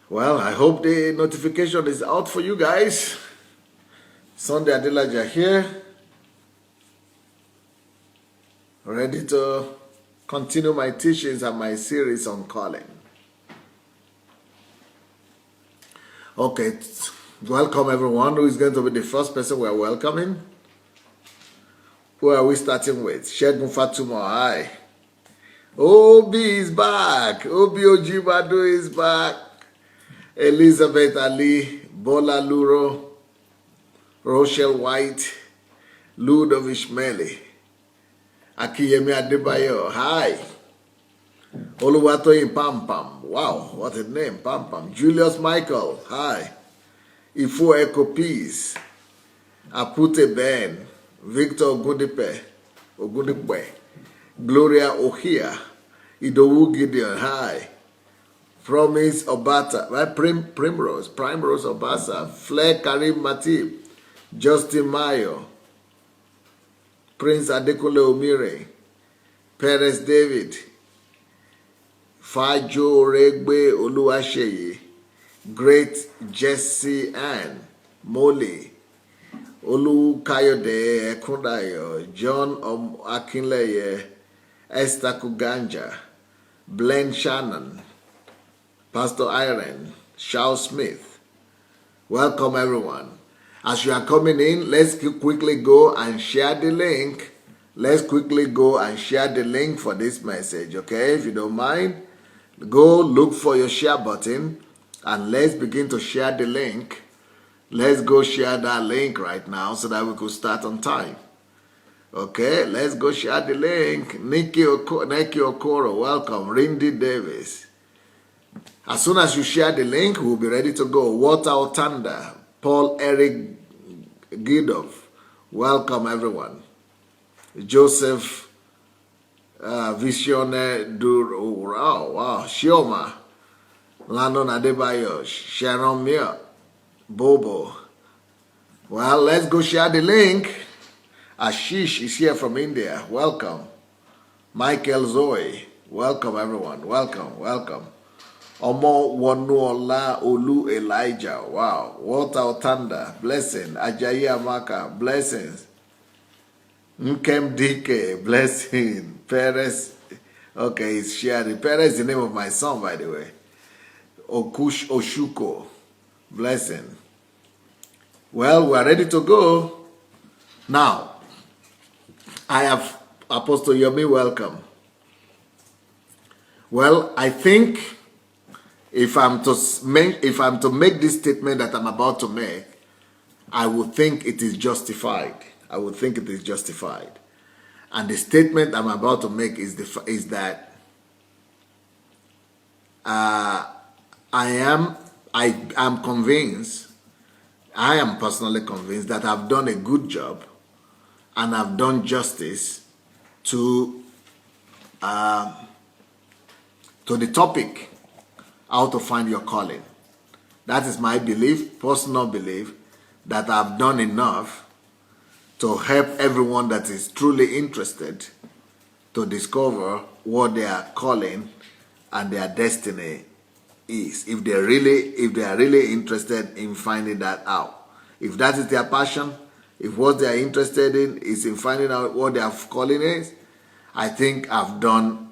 Well, I hope the notification is out for you guys. Sunday Adelaja here, ready to continue my teachings and my series on calling. Okay, welcome everyone. Who is going to be the first person we are welcoming? Who are we starting with? Shegun Fatuma, hi. Obi is back. Obi Ojibado is back. Elizabeth Ali, Bola Luro, Rochelle White, Ludovic Mele, Akiyemi Adebayo, hi. Oluwatoyin Pam Pam, wow, what a name, Pam Pam. Julius Michael, hi. Ifo Echo Peace, Apute Ben, Victor Ogundipe, Gloria Ohia, Idowu Gideon, hi. Promise Obata, right? Primrose Obasa, Flair Karim Matip, Justin Mayo, Prince Adekunle Omire, Perez David, Fajo Regbe Oluwaseye, Great Jesse Ann, Molly, Olu Kayode Ekundayo, John Akinleye, Esther Kuganja, Glenn Shannon, Pastor Irene, Charles Smith. Welcome everyone. As you are coming in, let's quickly go and share the link. Let's quickly go and share the link for this message, okay? If you don't mind, go look for your share button and let's begin to share the link. Let's go share that link right now so that we could start on time. Okay, let's go share the link. Nikki Okoro, welcome. Rindy Davis. As soon as you share the link, we'll be ready to go. Walter Otanda, Paul Eric Gidov, welcome everyone. Joseph Visione Duro, wow, Shioma, Landon Adebayo, Sharon Mir, Bobo. Well, let's go share the link. Ashish is here from India, welcome. Michael Zoe, welcome everyone, welcome. Omo Wanuola Olu Elijah, wow. Walter Otanda, blessing. Ajayi Amaka, blessings. Nkem Dike, blessing. Perez, okay, it's shared. Perez is the name of my son, by the way. Okush Oshuko, blessing. Well, we're ready to go. Now, I have Apostle Yomi, welcome. Well, I think if I'm to make this statement that I'm about to make, I would think it is justified. And the statement I'm about to make is that I am convinced. I am personally convinced that I've done a good job and I've done justice to the topic, how to find your calling. That is my belief, personal belief, that I've done enough to help everyone that is truly interested to discover what their calling and their destiny is. If they are really interested in finding that out. If that is their passion, if what they are interested in is in finding out what their calling is, I think I've done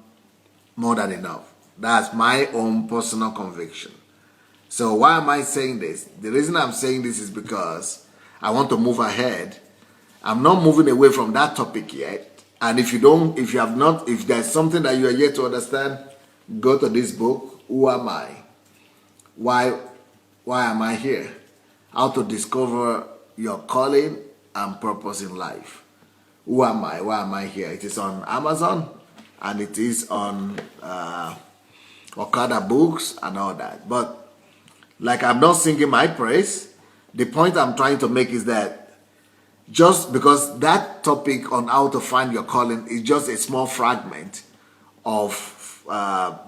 more than enough. That's my own personal conviction. So why am I saying this? The reason I'm saying this is because I want to move ahead. I'm not moving away from that topic yet. And if there's something that you are yet to understand, go to this book, Who Am I? Why am I here? How to discover your calling and purpose in life. Who am I? Why am I here? It is on Amazon and it is on Okada books and all that. But like, I'm not singing my praise. The point I'm trying to make is that just because that topic on how to find your calling is just a small fragment of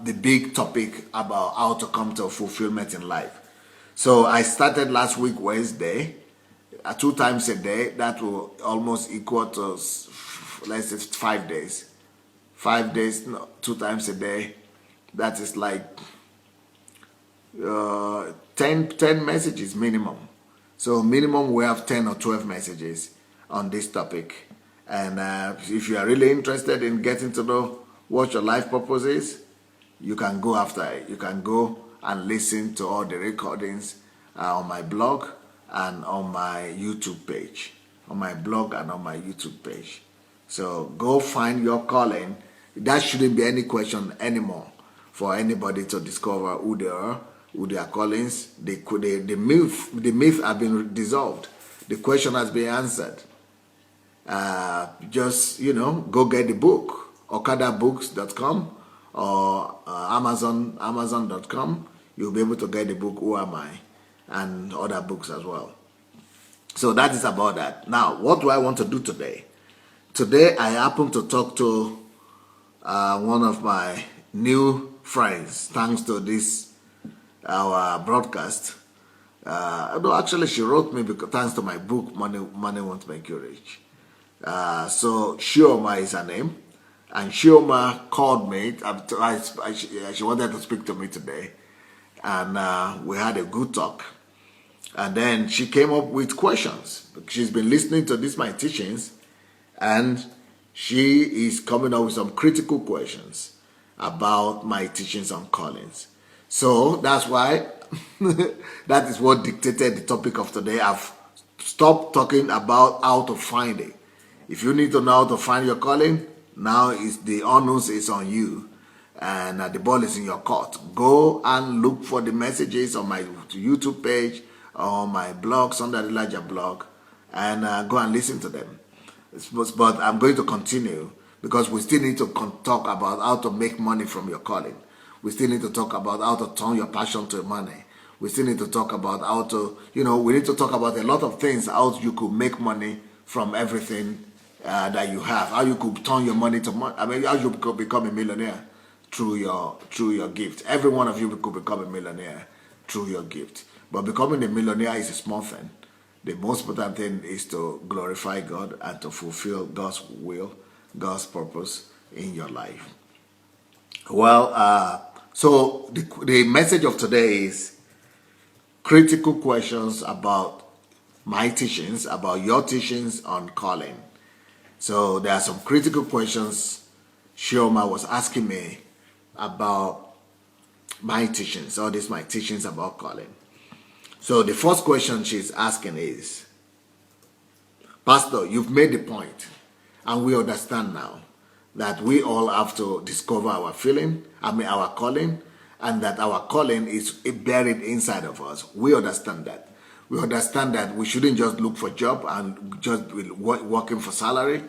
the big topic about how to come to fulfillment in life. So I started last week Wednesday, 2 times a day. That will almost equal to, let's say, 5 days. 5 days, no, 2 times a day. That is like 10 messages minimum. So minimum we have 10 or 12 messages on this topic. And if you are really interested in getting to know what your life purpose is, you can go after it. You can go and listen to all the recordings on my blog and on my YouTube page. On my blog and on my YouTube page. So go find your calling. That shouldn't be any question anymore for anybody to discover who they are, who their callings. The myth have been dissolved. The question has been answered. Just, go get the book, okadabooks.com or amazon.com. You'll be able to get the book Who Am I, and other books as well. So that is about that. Now, what do I want to do today? Today, I happen to talk to one of my new friends, thanks to this, our broadcast. No, actually, she wrote me because thanks to my book, Money Won't Make You Rich. So Shioma is her name, and Shioma called me. She wanted to speak to me today, and we had a good talk. And then she came up with questions. She's been listening to my teachings, and she is coming up with some critical questions about my teachings on callings. So that's why that is what dictated the topic of today. I've stopped talking about how to find it. If you need to know how to find your calling, now is the onus is on you, and the ball is in your court. Go and look for the messages on my YouTube page or my blog, Sunday Adelaja blog, and go and listen to them. But I'm going to continue because we still need to talk about how to make money from your calling. We still need to talk about how to turn your passion to money. We still need to talk about how to, we need to talk about a lot of things, how you could make money from everything that you have, how you could turn your money to money. I mean, how you could become a millionaire through your gift. Every one of you could become a millionaire through your gift. But becoming a millionaire is a small thing. The most important thing is to glorify God and to fulfill God's will, God's purpose in your life. Well, so the message of today is critical questions about my teachings, about your teachings on calling. So there are some critical questions Shioma was asking me about my teachings, all these my teachings about calling. So the first question she's asking is, Pastor, you've made the point, and we understand now that we all have to discover our calling, and that our calling is buried inside of us. We understand that. We understand that we shouldn't just look for a job and just be working for salary,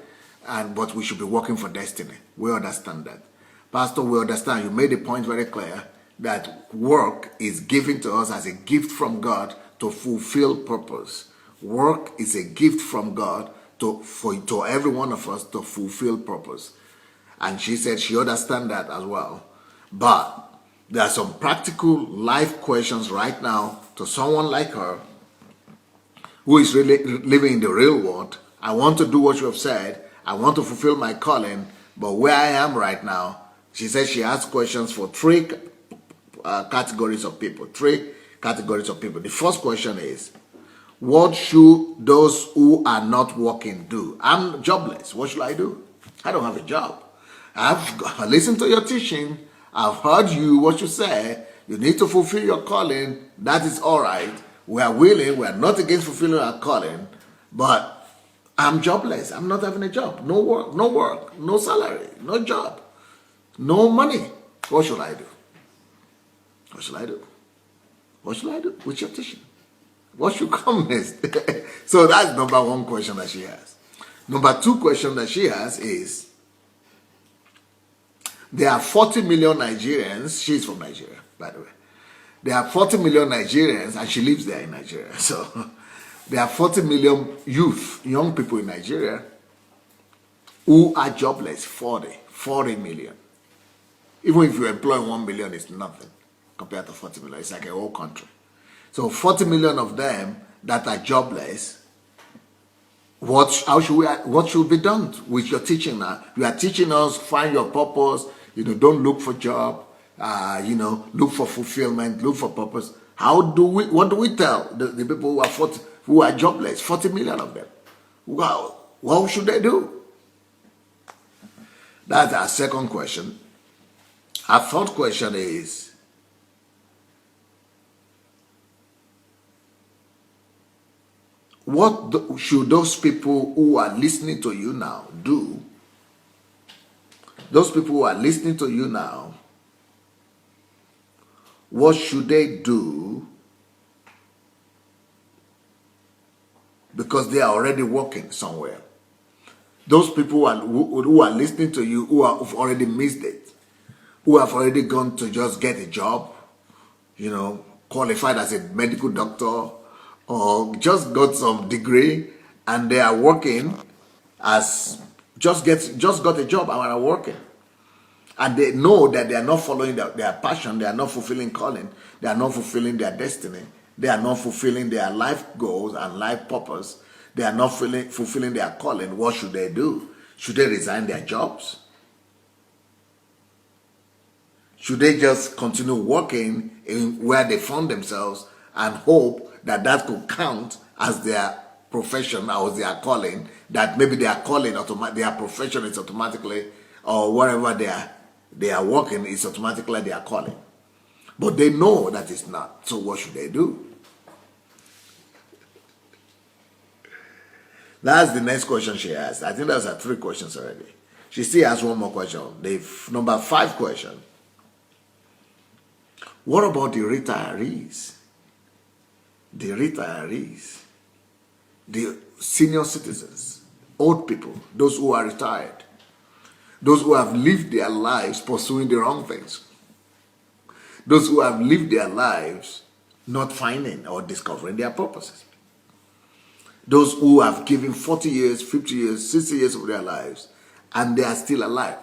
but we should be working for destiny. We understand that. Pastor, we understand. You made the point very clear that work is given to us as a gift from God to fulfill purpose. Work is a gift from God to every one of us to fulfill purpose. And she said she understands that as well. But there are some practical life questions right now to someone like her who is really living in the real world. I want to do what you have said. I want to fulfill my calling. But where I am right now, she said she asked questions for three categories of people. The first question is, what should those who are not working do? I'm jobless. What should I do? I don't have a job. I've listened to your teaching. I've heard what you say. You need to fulfill your calling. That is all right. We are willing. We are not against fulfilling our calling. But I'm jobless. I'm not having a job. No work, no salary, no job, no money. What should I do? What should I do? What should I do with your teaching? What should come next? So that's number one question that she has. Number two question that she has is, there are 40 million Nigerians. She's from Nigeria, by the way. There are 40 million Nigerians, and she lives there in Nigeria. So there are 40 million young people in Nigeria who are jobless. 40 million. Even if you employ 1 million, it's nothing compared to 40 million. It's like a whole country. So 40 million of them that are jobless, what should be done with your teaching now? You are teaching us, find your purpose, don't look for job, look for fulfillment, look for purpose. What do we tell the people who are jobless, 40 million of them? Wow, what should they do? That's our second question. Our third question is, should those people who are listening to you now do? Those people who are listening to you now, what should they do? Because they are already working somewhere. Those people who are listening to you, who have already missed it, who have already gone to just get a job, qualified as a medical doctor, or just got some degree, and they are working as just got a job and are working, and they know that they are not following their passion, they are not fulfilling calling, they are not fulfilling their destiny, they are not fulfilling their life goals and life purpose, they are not fulfilling their calling. What should they do? Should they resign their jobs? Should they just continue working in where they found themselves and hope that could count as their profession or their calling, that maybe their calling, their profession is automatically, or wherever they are working is automatically their calling? But they know that it's not. So what should they do? That's the next question she asked. I think those are 3 questions already. She still has one more question. The number 5 question. What about the retirees? The retirees, the senior citizens, old people, those who are retired, those who have lived their lives pursuing the wrong things, those who have lived their lives not finding or discovering their purposes, those who have given 40 years, 50 years, 60 years of their lives, and they are still alive,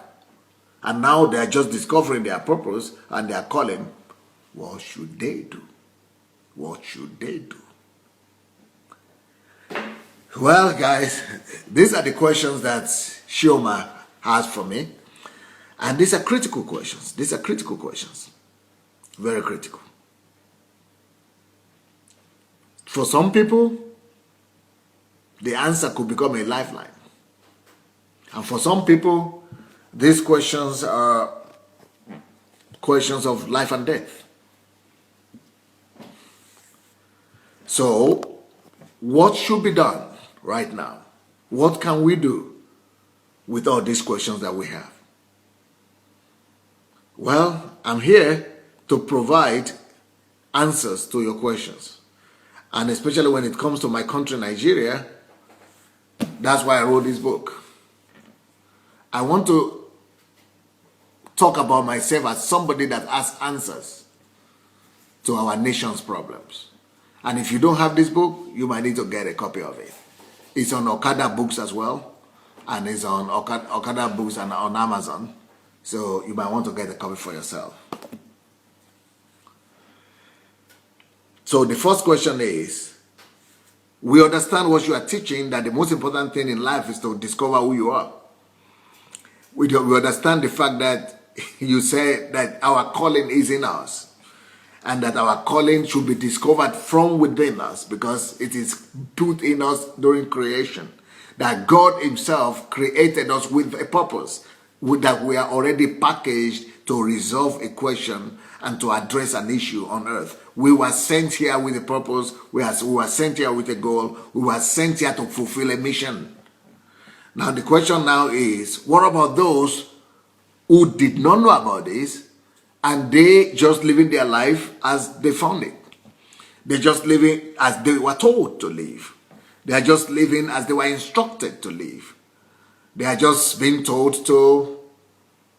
and now they are just discovering their purpose and their calling. What should they do? What should they do? Well, guys, these are the questions that Shioma has for me. And these are critical questions. These are critical questions. Very critical. For some people, the answer could become a lifeline. And for some people, these questions are questions of life and death. So, what should be done right now? What can we do with all these questions that we have? Well, I'm here to provide answers to your questions. And especially when it comes to my country, Nigeria, that's why I wrote this book. I want to talk about myself as somebody that has answers to our nation's problems. And if you don't have this book, you might need to get a copy of it. It's on Okada Books as well, and it's on Okada Books and on Amazon. So you might want to get a copy for yourself. So the first question is, we understand what you are teaching, that the most important thing in life is to discover who you are. We understand the fact that you say that our calling is in us, and that our calling should be discovered from within us, because it is put in us during creation. That God himself created us with a purpose, that we are already packaged to resolve a question and to address an issue on earth. We were sent here with a purpose, we were sent here with a goal, we were sent here to fulfill a mission. Now the question now is, what about those who did not know about this, and they just living their life as they found it? They're just living as they were told to live. They are just living as they were instructed to live. They are just being told to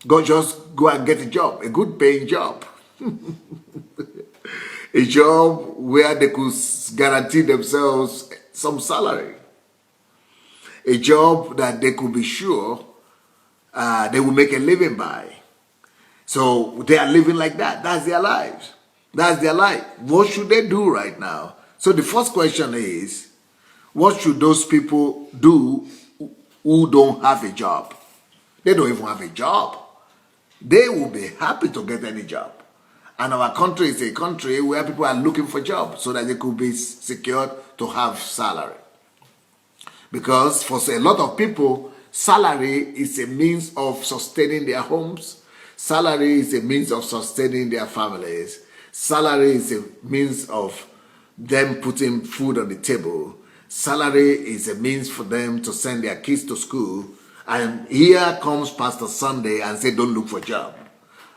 go and get a job, a good paying job. A job where they could guarantee themselves some salary. A job that they could be sure they will make a living by. So they are living like that. That's their lives. That's their life. What should they do right now? So the first question is, What should those people do who don't have a job? They don't even have a job. They will be happy to get any job. And our country is a country where people are looking for jobs so that they could be secured to have salary. Because for a lot of people, salary is a means of sustaining their homes. Salary is a means of sustaining their families. Salary is a means of them putting food on the table. Salary is a means for them to send their kids to school. And here comes Pastor Sunday and say, don't look for a job.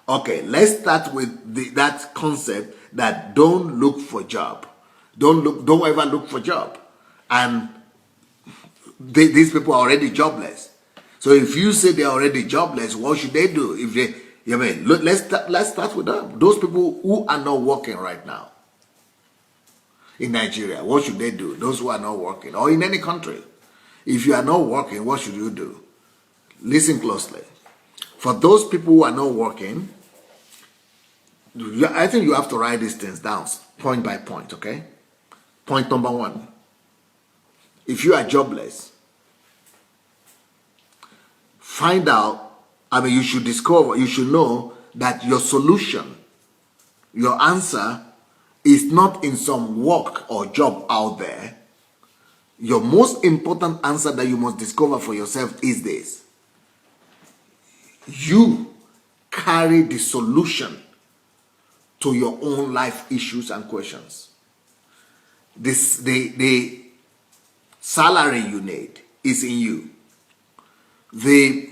Okay, let's start with that concept that don't look for job. Don't ever look for job. And these people are already jobless. So if you say they're already jobless, what should they do? If they, let's start with them. Those people who are not working right now in Nigeria, what should they do? Those who are not working, or in any country. If you are not working, what should you do? Listen closely. For those people who are not working, I think you have to write these things down, point by point, okay? Point number one. If you are jobless, find out, you should discover, you should know that your solution, your answer is not in some work or job out there. Your most important answer that you must discover for yourself is this. You carry the solution to your own life issues and questions. The salary you need is in you. The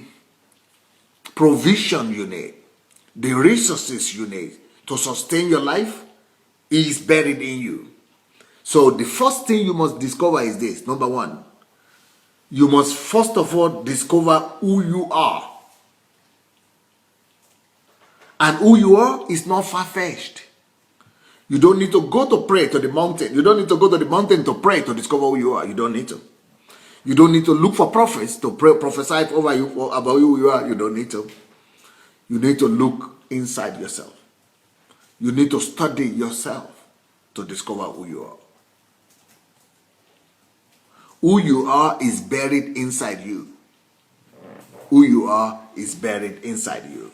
provision you need, the resources you need to sustain your life is buried in you. So the first thing you must discover is this. Number one, you must first of all discover who you are. And who you are is not far-fetched. You don't need to go to pray to the mountain. You don't need to go to the mountain to pray to discover who you are. You don't need to. You don't need to look for prophets to prophesy over you about who you are. You don't need to. You need to look inside yourself. You need to study yourself to discover who you are. Who you are is buried inside you. Who you are is buried inside you.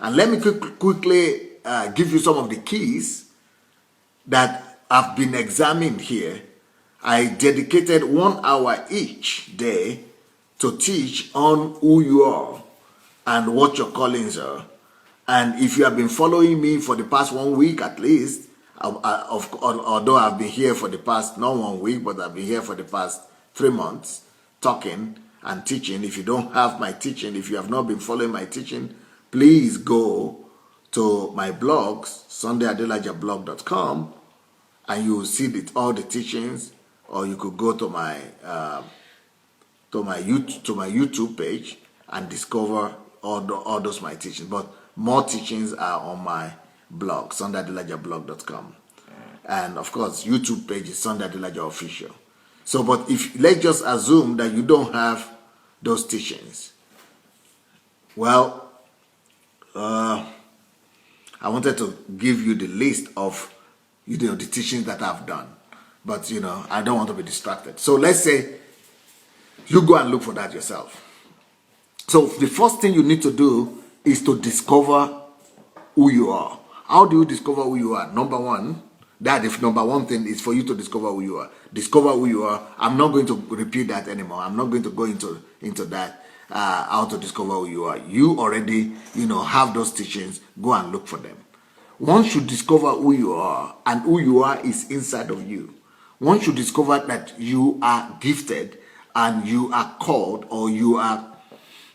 And let me quickly give you some of the keys that have been examined here. I dedicated 1 hour each day to teach on who you are and what your callings are. And if you have been following me for the past 1 week at least, although I've been here for the past, not 1 week, but I've been here for the past 3 months talking and teaching. If you don't have my teaching, if you have not been following my teaching, please go to my blogs, SundayAdelajablog.com, and you will see all the teachings. Or you could go to my YouTube page and discover all those my teachings. But more teachings are on my blog, SundayAdelajablog.com, and of course YouTube page is Sunday Adelaja Official. So, but let's just assume that you don't have those teachings. Well, I wanted to give you the list of the teachings that I've done. But, I don't want to be distracted. So let's say you go and look for that yourself. So the first thing you need to do is to discover who you are. How do you discover who you are? Number one, number one thing is for you to discover who you are. Discover who you are. I'm not going to repeat that anymore. I'm not going to go into that, how to discover who you are. You already, have those teachings. Go and look for them. Once you discover who you are, and who you are is inside of you. Once you discover that you are gifted and you are called, or you are,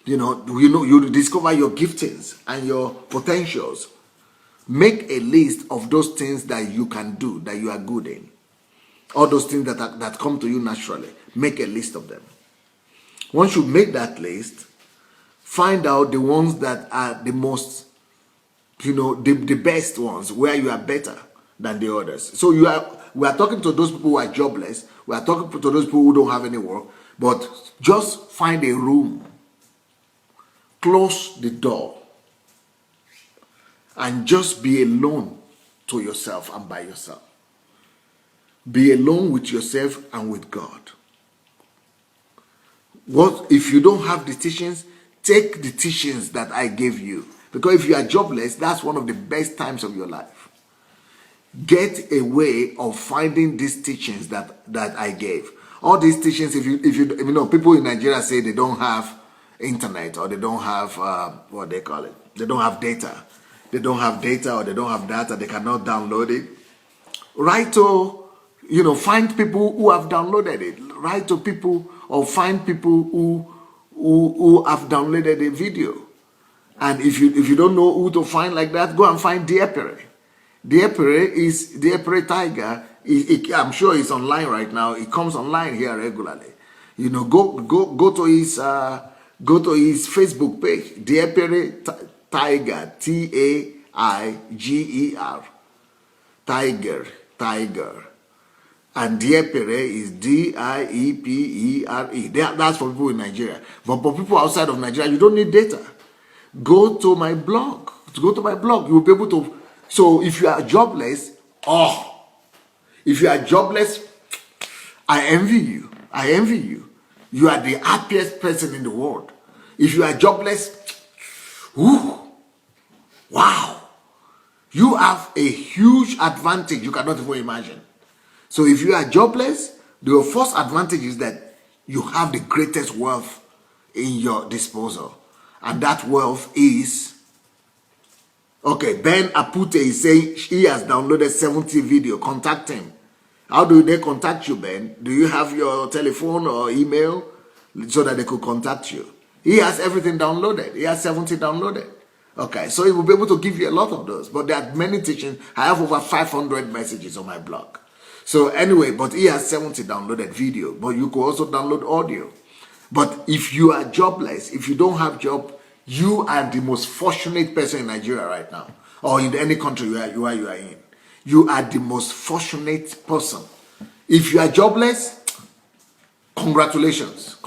you discover your giftings and your potentials, make a list of those things that you can do, that you are good in. All those things that come to you naturally. Make a list of them. Once you make that list, find out the ones that are the most, the best ones, where you are better than the others. So we are talking to those people who are jobless. We are talking to those people who don't have any work. But just find a room, close the door, and just be alone to yourself and by yourself. Be alone with yourself and with God. What if you don't have the teachings? Take the teachings that I gave you. Because if you are jobless, that's one of the best times of your life. Get a way of finding these teachings that I gave. All these teachings, if you know, people in Nigeria say they don't have internet, or they don't have what they call it. They don't have data. They don't have data, or they don't have data. They cannot download it. Write to, find people who have downloaded it. Write to people, or find people who have downloaded a video. And if you don't know who to find like that, go and find Diepere. Diepere Tiger. I'm sure it's online right now. It comes online here regularly. Go to his Facebook page. Diepere Tiger, Taiger. Tiger. And Diepere is Diepere. That's for people in Nigeria. But for people outside of Nigeria, you don't need data. Go to my blog. You will be able to. So if you are jobless, I envy you. You are the happiest person in the world. If you are jobless, wow. You have a huge advantage you cannot even imagine. So if you are jobless, the first advantage is that you have the greatest wealth in your disposal. And that wealth is, okay, Ben Apute is saying he has downloaded 70 video. Contact him. How do they contact you, Ben? Do you have your telephone or email so that they could contact you? He has everything downloaded. He has 70 downloaded. Okay, so he will be able to give you a lot of those. But there are many teachings. I have over 500 messages on my blog. So anyway, but he has 70 downloaded video. But you could also download audio. But if you are jobless, if you don't have job, you are the most fortunate person in Nigeria right now. Or in any country you are in. You are the most fortunate person. If you are jobless, congratulations.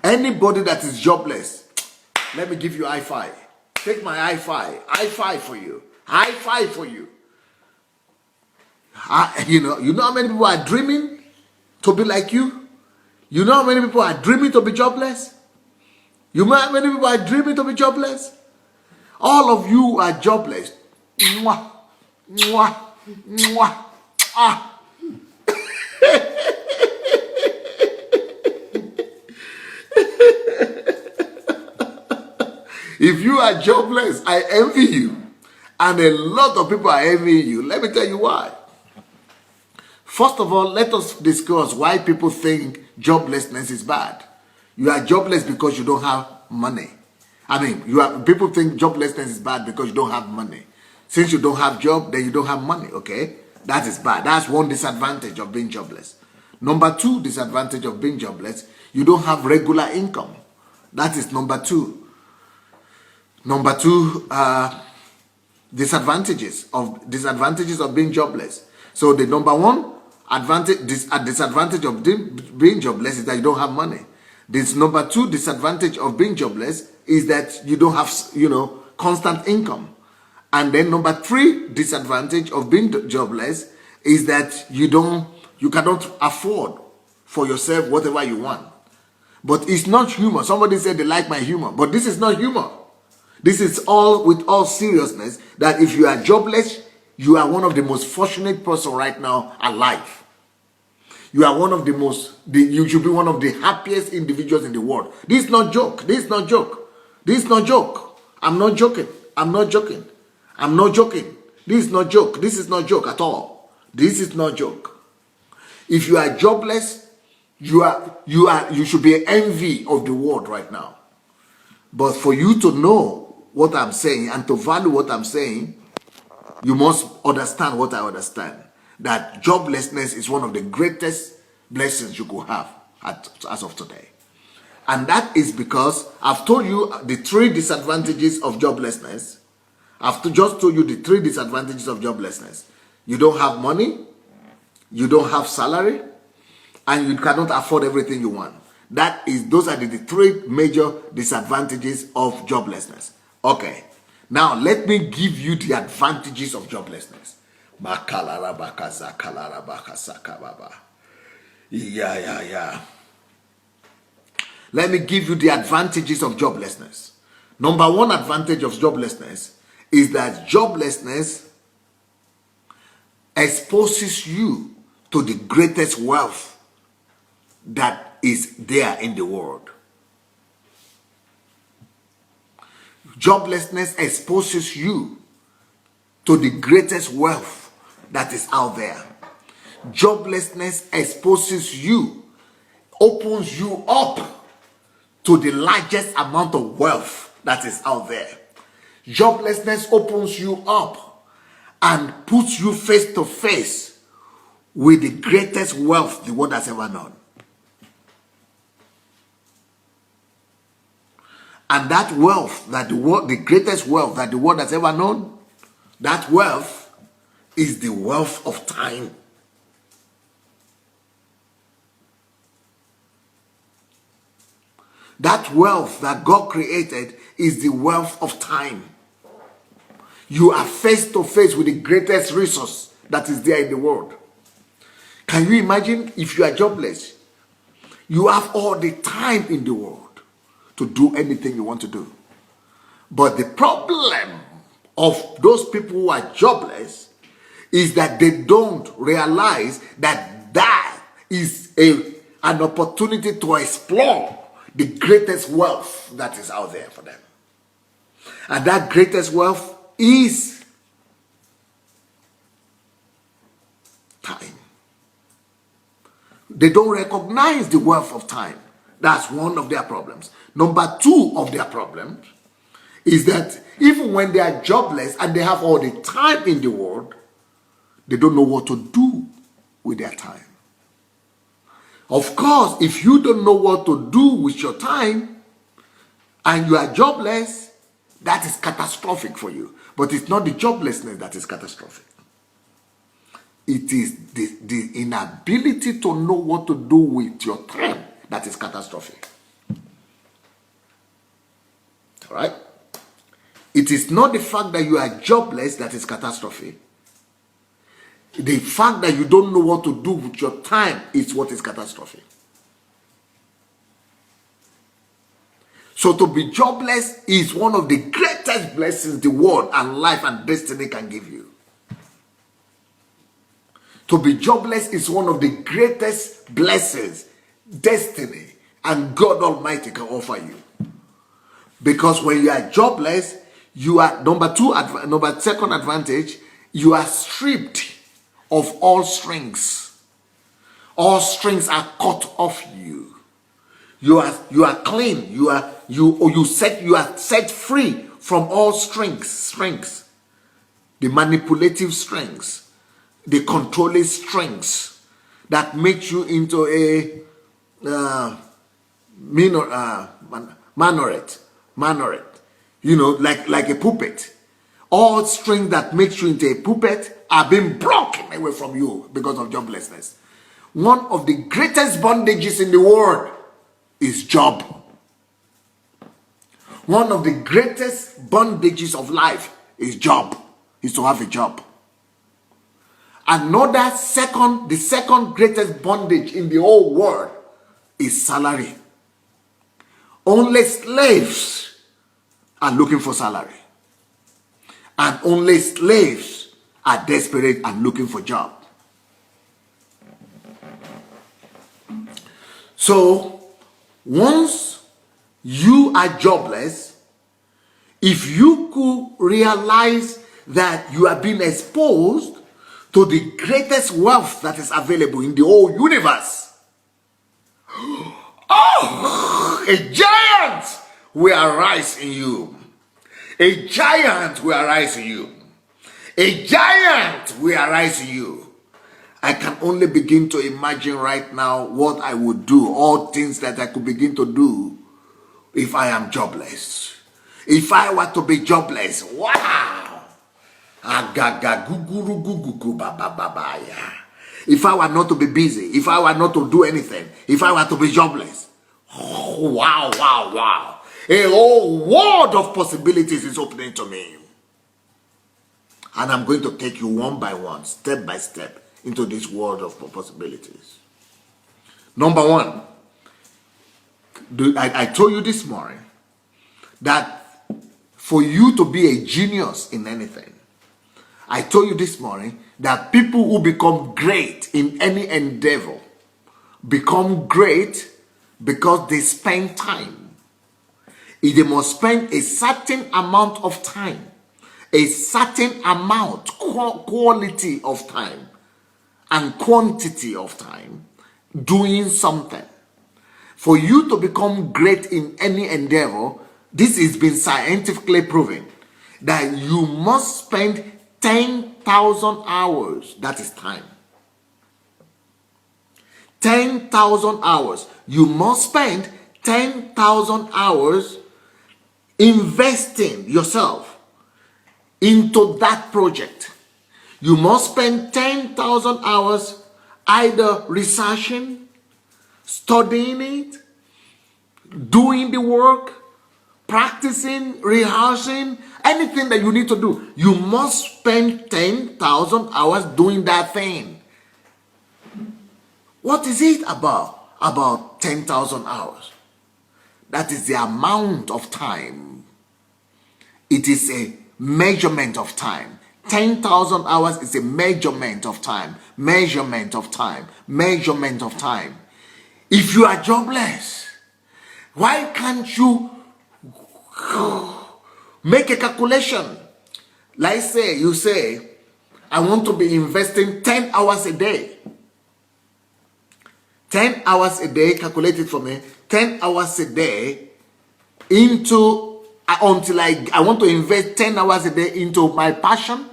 Anybody that is jobless, let me give you high five. Take my high five. High five for you. High five for you. You know how many people are dreaming to be like you? You know how many people are dreaming to be jobless? You know how many people are dreaming to be jobless? All of you are jobless. Mwah, mwah, mwah, ah. If you are jobless, I envy you. And a lot of people are envying you. Let me tell you why. First of all, let us discuss why people think joblessness is bad. You are jobless because you don't have money. People think joblessness is bad because you don't have money. Since you don't have job, then you don't have money, okay? That is bad. That's one disadvantage of being jobless. Number two disadvantage of being jobless, you don't have regular income. That is number two. Number two, disadvantages of being jobless. So the number one disadvantage of being jobless is that you don't have money. This number two disadvantage of being jobless is that you don't have, constant income. And then number three disadvantage of being jobless is that you cannot afford for yourself whatever you want. But it's not humor. Somebody said they like my humor, but this is not humor. This is with all seriousness, that if you are jobless, you are one of the most fortunate person right now alive. You are one of you should be one of the happiest individuals in the world. This is not joke. This is not joke. This is not joke. I'm not joking. This is not joke. This is not joke at all. This is not joke. If you are jobless, you should be an envy of the world right now. But for you to know what I'm saying and to value what I'm saying, you must understand what I understand. That joblessness is one of the greatest blessings you could have as of today. And that is because I've told you the three disadvantages of joblessness. I've just told you the three disadvantages of joblessness. You don't have money, you don't have salary, and you cannot afford everything you want. Those are the three major disadvantages of joblessness. Okay, now let me give you the advantages of joblessness. Yeah. Let me give you the advantages of joblessness. Number one advantage of joblessness is that joblessness exposes you to the greatest wealth that is there in the world. Joblessness exposes you to the greatest wealth that is out there. Joblessness exposes you, opens you up to the largest amount of wealth that is out there. Joblessness opens you up and puts you face to face with the greatest wealth the world has ever known. And that wealth, the greatest wealth that the world has ever known, that wealth is the wealth of time. That wealth that God created is the wealth of time. You are face to face with the greatest resource that is there in the world. Can you imagine if you are jobless? You have all the time in the world to do anything you want to do. But the problem of those people who are jobless is that they don't realize that that is an opportunity to explore the greatest wealth that is out there for them. And that greatest wealth is time. They don't recognize the wealth of time. That's one of their problems. Number two of their problems is that even when they are jobless and they have all the time in the world, they don't know what to do with their time. Of course, if you don't know what to do with your time and you are jobless, that is catastrophic for you. But it's not the joblessness that is catastrophic. It is the inability to know what to do with your time that is catastrophic. All right? It is not the fact that you are jobless that is catastrophic. The fact that you don't know what to do with your time is what is catastrophic. So to be jobless is one of the greatest blessings the world and life and destiny can give you. To be jobless is one of the greatest blessings destiny and God Almighty can offer you. Because when you are jobless, you are second advantage, you are stripped of all strings. All strings are cut off you. You are clean. You are set free from all strings. The manipulative strings, the controlling strings that make you into a minorette. You know, like a puppet. All strings that makes you into a puppet are being broken away from you because of joblessness. One of the greatest bondages in the world is job. One of the greatest bondages of life is job, is to have a job. The second greatest bondage in the whole world is salary. Only slaves are looking for salary. And only slaves are desperate and looking for job. So, once you are jobless, if you could realize that you are being exposed to the greatest wealth that is available in the whole universe, a giant will arise in you. A giant will arise in you. A giant will arise in you. I can only begin to imagine right now what I would do, all things that I could begin to do if I am jobless. If I were to be jobless, wow! If I were not to be busy, if I were not to do anything, if I were to be jobless, oh, wow. A whole world of possibilities is opening to me. And I'm going to take you one by one, step by step, into this world of possibilities. Number one, I told you this morning that for you to be a genius in anything, I told you this morning that people who become great in any endeavor become great because they spend time. They must spend a certain amount of time, a certain amount, quality of time and quantity of time doing something. For you to become great in any endeavor, this has been scientifically proven that you must spend 10,000 hours. That is time. 10,000 hours. You must spend 10,000 hours investing yourself into that project. You must spend 10,000 hours either researching, studying it, doing the work, practicing, rehearsing, anything that you need to do. You must spend 10,000 hours doing that thing. What is it about 10,000 hours? That is the amount of time. It is a measurement of time. 10,000 hours is a measurement of time. Measurement of time. Measurement of time. If you are jobless, why can't you make a calculation? Like you say, I want to be investing 10 hours a day. 10 hours a day, calculate it for me. 10 hours a day into, until I want to invest 10 hours a day into my passion,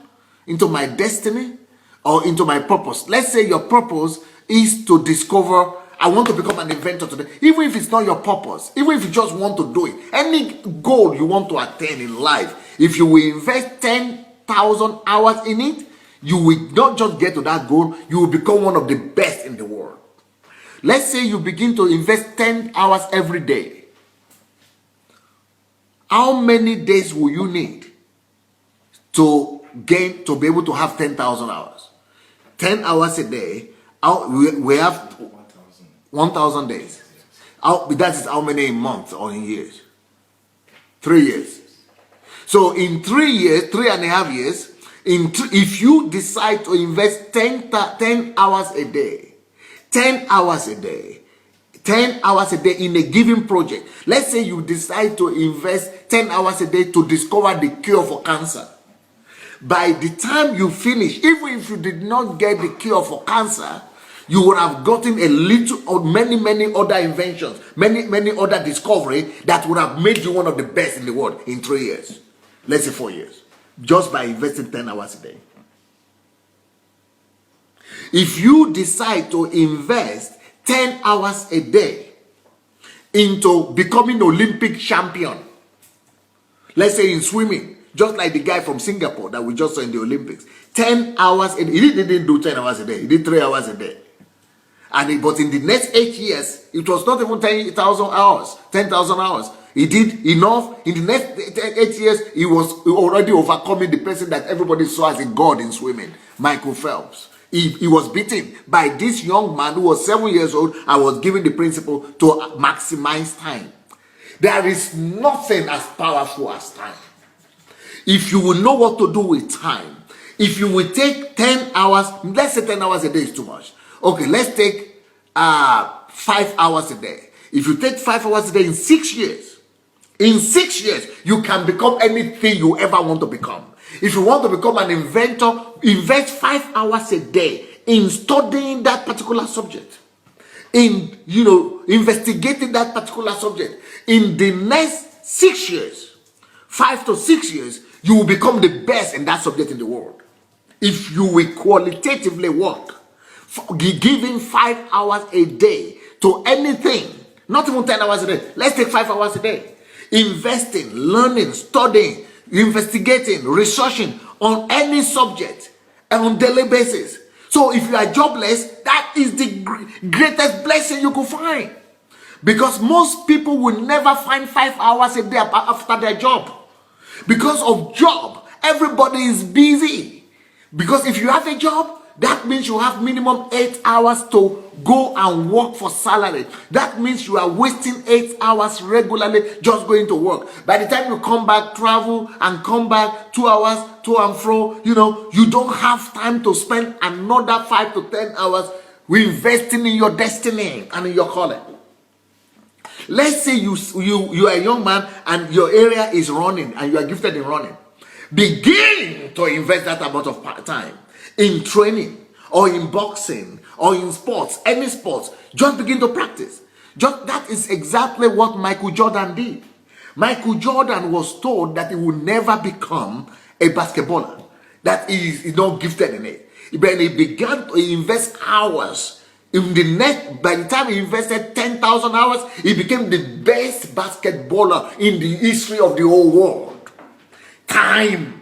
into my destiny, or into my purpose. Let's say your purpose is to discover, I want to become an inventor today. Even if it's not your purpose, even if you just want to do it, any goal you want to attain in life, if you will invest 10,000 hours in it, you will not just get to that goal, you will become one of the best in the world. Let's say you begin to invest 10 hours every day. How many days will you need to be able to have 10,000 hours? 10 hours a day, we have 1,000 days. That is how many in months or in years? 3 years. So in 3 years, 3.5 years, if you decide to invest 10 hours a day, 10 hours a day, 10 hours a day in a given project. Let's say you decide to invest 10 hours a day to discover the cure for cancer. By the time you finish, even if you did not get the cure for cancer, you would have gotten a little or many other inventions, many other discovery that would have made you one of the best in the world in 3 years. Let's say 4 years. Just by investing 10 hours a day. If you decide to invest 10 hours a day into becoming an Olympic champion, let's say in swimming, just like the guy from Singapore that we just saw in the Olympics, 10 hours, and he didn't do 10 hours a day, he did 3 hours a day. But in the next 8 years, it was not even 10,000 hours, 10,000 hours. He did enough. In the next 8 years, he was already overcoming the person that everybody saw as a god in swimming, Michael Phelps. He was beaten by this young man who was 7 years old and was given the principle to maximize time. There is nothing as powerful as time. If you will know what to do with time, if you will take 10 hours, let's say 10 hours a day is too much. Okay, let's take 5 hours a day. If you take 5 hours a day in 6 years, you can become anything you ever want to become. If you want to become an inventor, invest 5 hours a day in studying that particular subject, in investigating that particular subject. In the next 6 years, 5 to 6 years, you will become the best in that subject in the world. If you will qualitatively work, giving 5 hours a day to anything, not even 10 hours a day. Let's take 5 hours a day. Investing, learning, studying, investigating, researching on any subject on daily basis. So if you are jobless, that is the greatest blessing you could find. Because most people will never find 5 hours a day after their job. Because of job, everybody is busy. Because if you have a job, that means you have minimum 8 hours to go and work for salary. That means you are wasting 8 hours regularly just going to work. By the time you come back, travel and come back 2 hours to and fro, you don't have time to spend another 5 to 10 hours investing in your destiny and in your calling. Let's say you are a young man and your area is running and you are gifted in running. Begin to invest that amount of time in training or in boxing or in sports, any sports. Just begin to practice. That is exactly what Michael Jordan did. Michael Jordan was told that he would never become a basketballer, that he is not gifted in it. But he began to invest hours. By the time he invested 10,000 hours, he became the best basketballer in the history of the whole world. Time.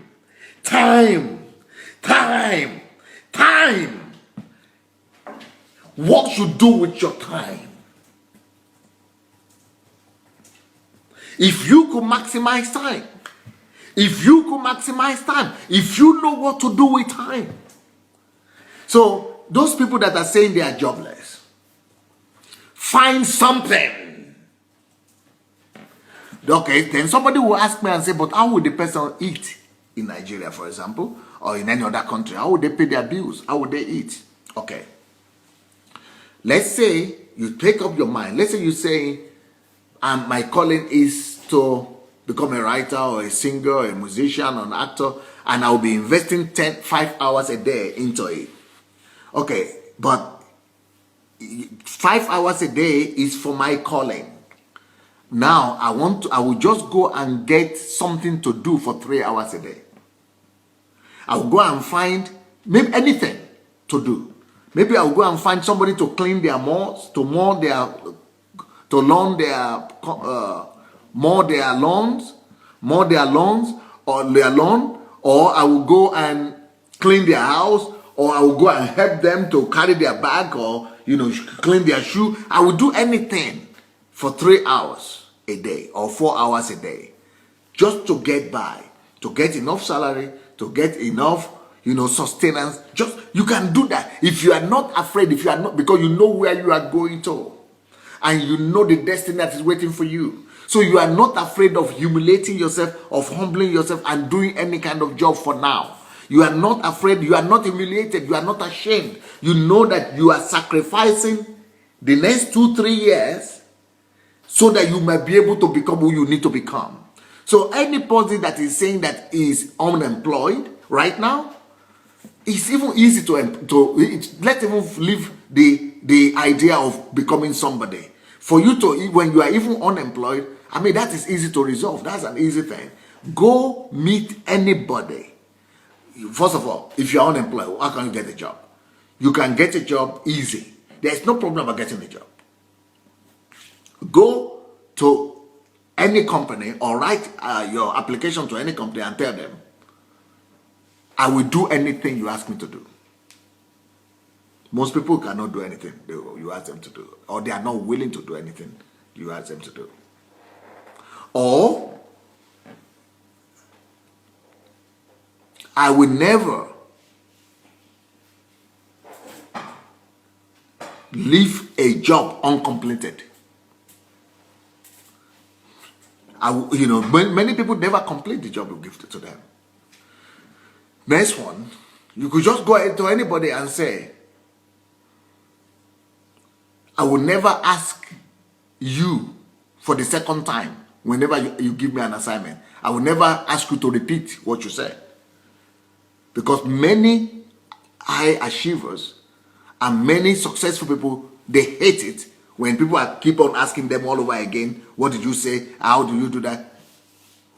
What you do with your time. If you could maximize time, if you know what to do with time. So those people that are saying they are jobless, find something. Okay, then somebody will ask me and say, but how would the person eat in Nigeria, for example, or in any other country? How would they pay their bills? How would they eat? Okay. Let's say you take up your mind. Let's say you say, my calling is to become a writer or a singer or a musician or an actor, and I'll be investing 5 hours a day into it. Okay, but 5 hours a day is for my calling. Now I will just go and get something to do for 3 hours a day. I will go and find maybe anything to do. Maybe I will go and find somebody to clean their malls, to mow their lawns, or I will go and clean their house, or I will go and help them to carry their bag, or clean their shoe. I will do anything for 3 hours a day or 4 hours a day, just to get by, to get enough salary, to get enough sustenance. You can do that if you are not afraid, because you know where you are going to, and you know the destiny that is waiting for you. So you are not afraid of humiliating yourself, of humbling yourself and doing any kind of job for now. You are not afraid, you are not humiliated, you are not ashamed. You know that you are sacrificing the next 2-3 years so that you might be able to become who you need to become. So any person that is saying that is unemployed right now, it's even easy let's even leave the idea of becoming somebody. For you to, when you are even unemployed, that is easy to resolve. That's an easy thing. Go meet anybody. First of all, if you're unemployed, how can you get a job? You can get a job easy. There's no problem about getting a job. Go to any company or write your application to any company and tell them, I will do anything you ask me to do. Most people cannot do anything you ask them to do, or they are not willing to do anything you ask them to do. Or, I will never leave a job uncompleted. Many people never complete the job you give to them. Next one, you could just go to anybody and say, I will never ask you for the second time whenever you give me an assignment. I will never ask you to repeat what you said. Because many high achievers and many successful people, they hate it when people keep on asking them all over again, what did you say? How do you do that?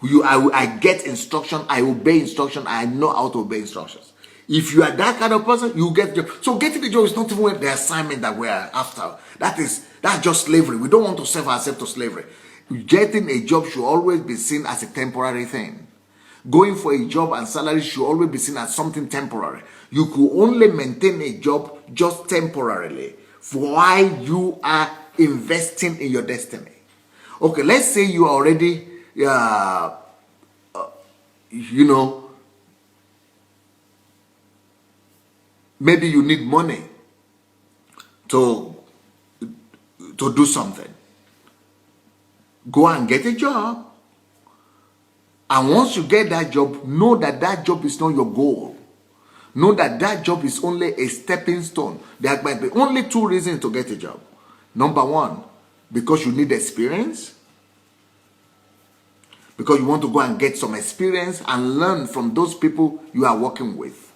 I get instruction, I obey instruction, I know how to obey instructions. If you are that kind of person, you get the job. So getting the job is not even the assignment that we are after. That's just slavery. We don't want to sell ourselves to slavery. Getting a job should always be seen as a temporary thing. Going for a job and salary should always be seen as something temporary. You could only maintain a job just temporarily while you are investing in your destiny. Okay, let's say you are already, maybe you need money to do something. Go and get a job. And once you get that job, know that that job is not your goal. Know that that job is only a stepping stone. There might be only two reasons to get a job. Number one, because you need experience. Because you want to go and get some experience and learn from those people you are working with.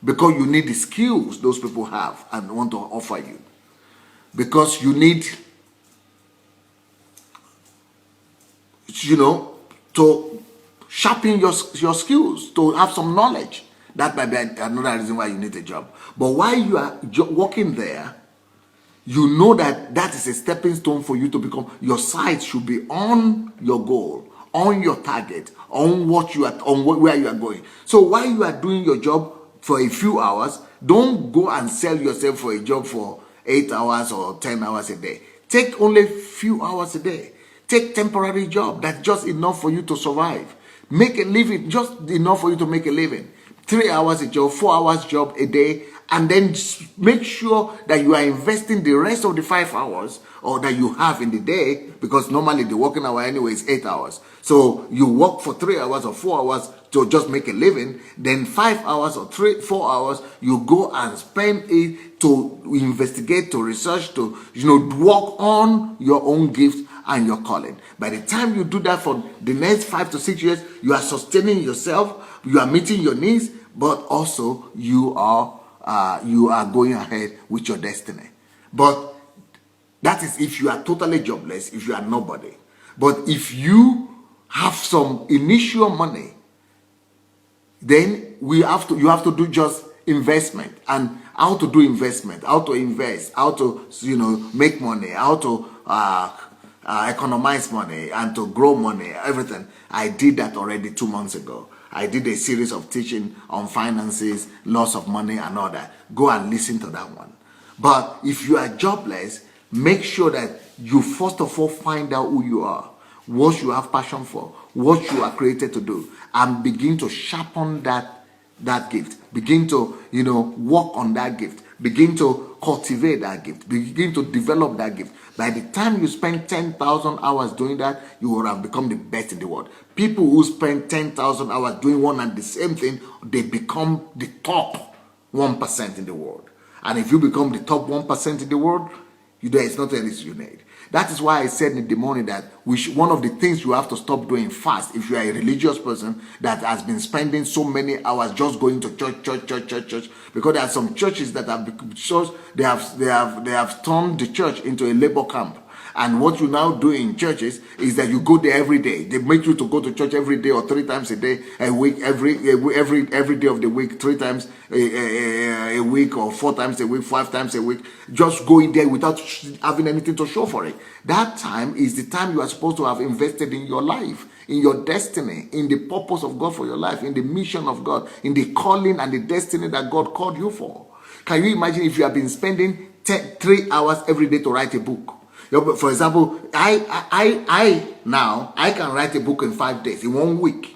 Because you need the skills those people have and want to offer you. Because you need, to sharpen your skills, to have some knowledge. That might be another reason why you need a job. But while you are working there, you know that that is a stepping stone for you to become. Your sight should be on your goal, on your target, on what you are, where you are going. So while you are doing your job for a few hours, don't go and sell yourself for a job for 8 hours or 10 hours a day. Take only a few hours a day. Take temporary job that's just enough for you to survive. Make a living, just enough for you to make a living. 3 hours a job, 4 hours job a day, and then just make sure that you are investing the rest of the 5 hours or that you have in the day, because normally the working hour anyway is 8 hours. So you work for 3 hours or 4 hours to just make a living, then 5 hours or 4 hours you go and spend it to investigate, to research, to work on your own gift and your calling. By the time you do that for the next 5 to 6 years, you are sustaining yourself, you are meeting your needs, but also you are going ahead with your destiny. But that is if you are totally jobless, if you are nobody. But if you have some initial money, then you have to do just investment, and how to do investment, how to invest, how to make money, how to economize money and to grow money, everything. I did that already 2 months ago. I did a series of teaching on finances, loss of money and all that. Go and listen to that one. But if you are jobless, make sure that you first of all find out who you are, what you have passion for, what you are created to do, and begin to sharpen that gift. Begin to work on that gift. Begin to cultivate that gift. Begin to develop that gift. By the time you spend 10,000 hours doing that, you will have become the best in the world. People who spend 10,000 hours doing one and the same thing, they become the top 1% in the world. And if you become the top 1% in the world, there is nothing else you need. That is why I said in the morning that one of the things you have to stop doing fast, if you are a religious person that has been spending so many hours just going to church, because there are some churches that have turned the church into a labor camp. And what you now do in churches is that you go there every day. They make you to go to church every day or 3 times a day, a week, every day of the week, 3 times a week or 4 times a week, 5 times a week. Just going there without having anything to show for it. That time is the time you are supposed to have invested in your life, in your destiny, in the purpose of God for your life, in the mission of God, in the calling and the destiny that God called you for. Can you imagine if you have been spending 3 hours every day to write a book? For example, I can write a book in 5 days, in 1 week.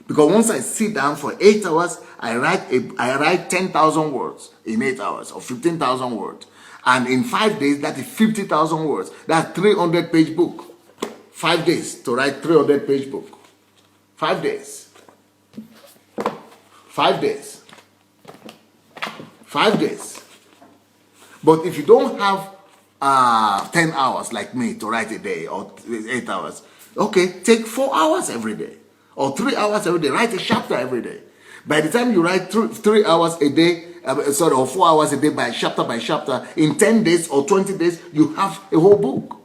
Because once I sit down for 8 hours, I write 10,000 words in 8 hours, or 15,000 words. And in 5 days, that is 50,000 words. That's 300-page book. 5 days to write 300-page book. 5 days. 5 days. 5 days. But if you don't have 10 hours like me to write a day, or 8 hours, okay, take 4 hours every day or 3 hours every day. Write a chapter every day. By the time you write 3 hours a day, or 4 hours a day by chapter, in 10 days or 20 days, you have a whole book.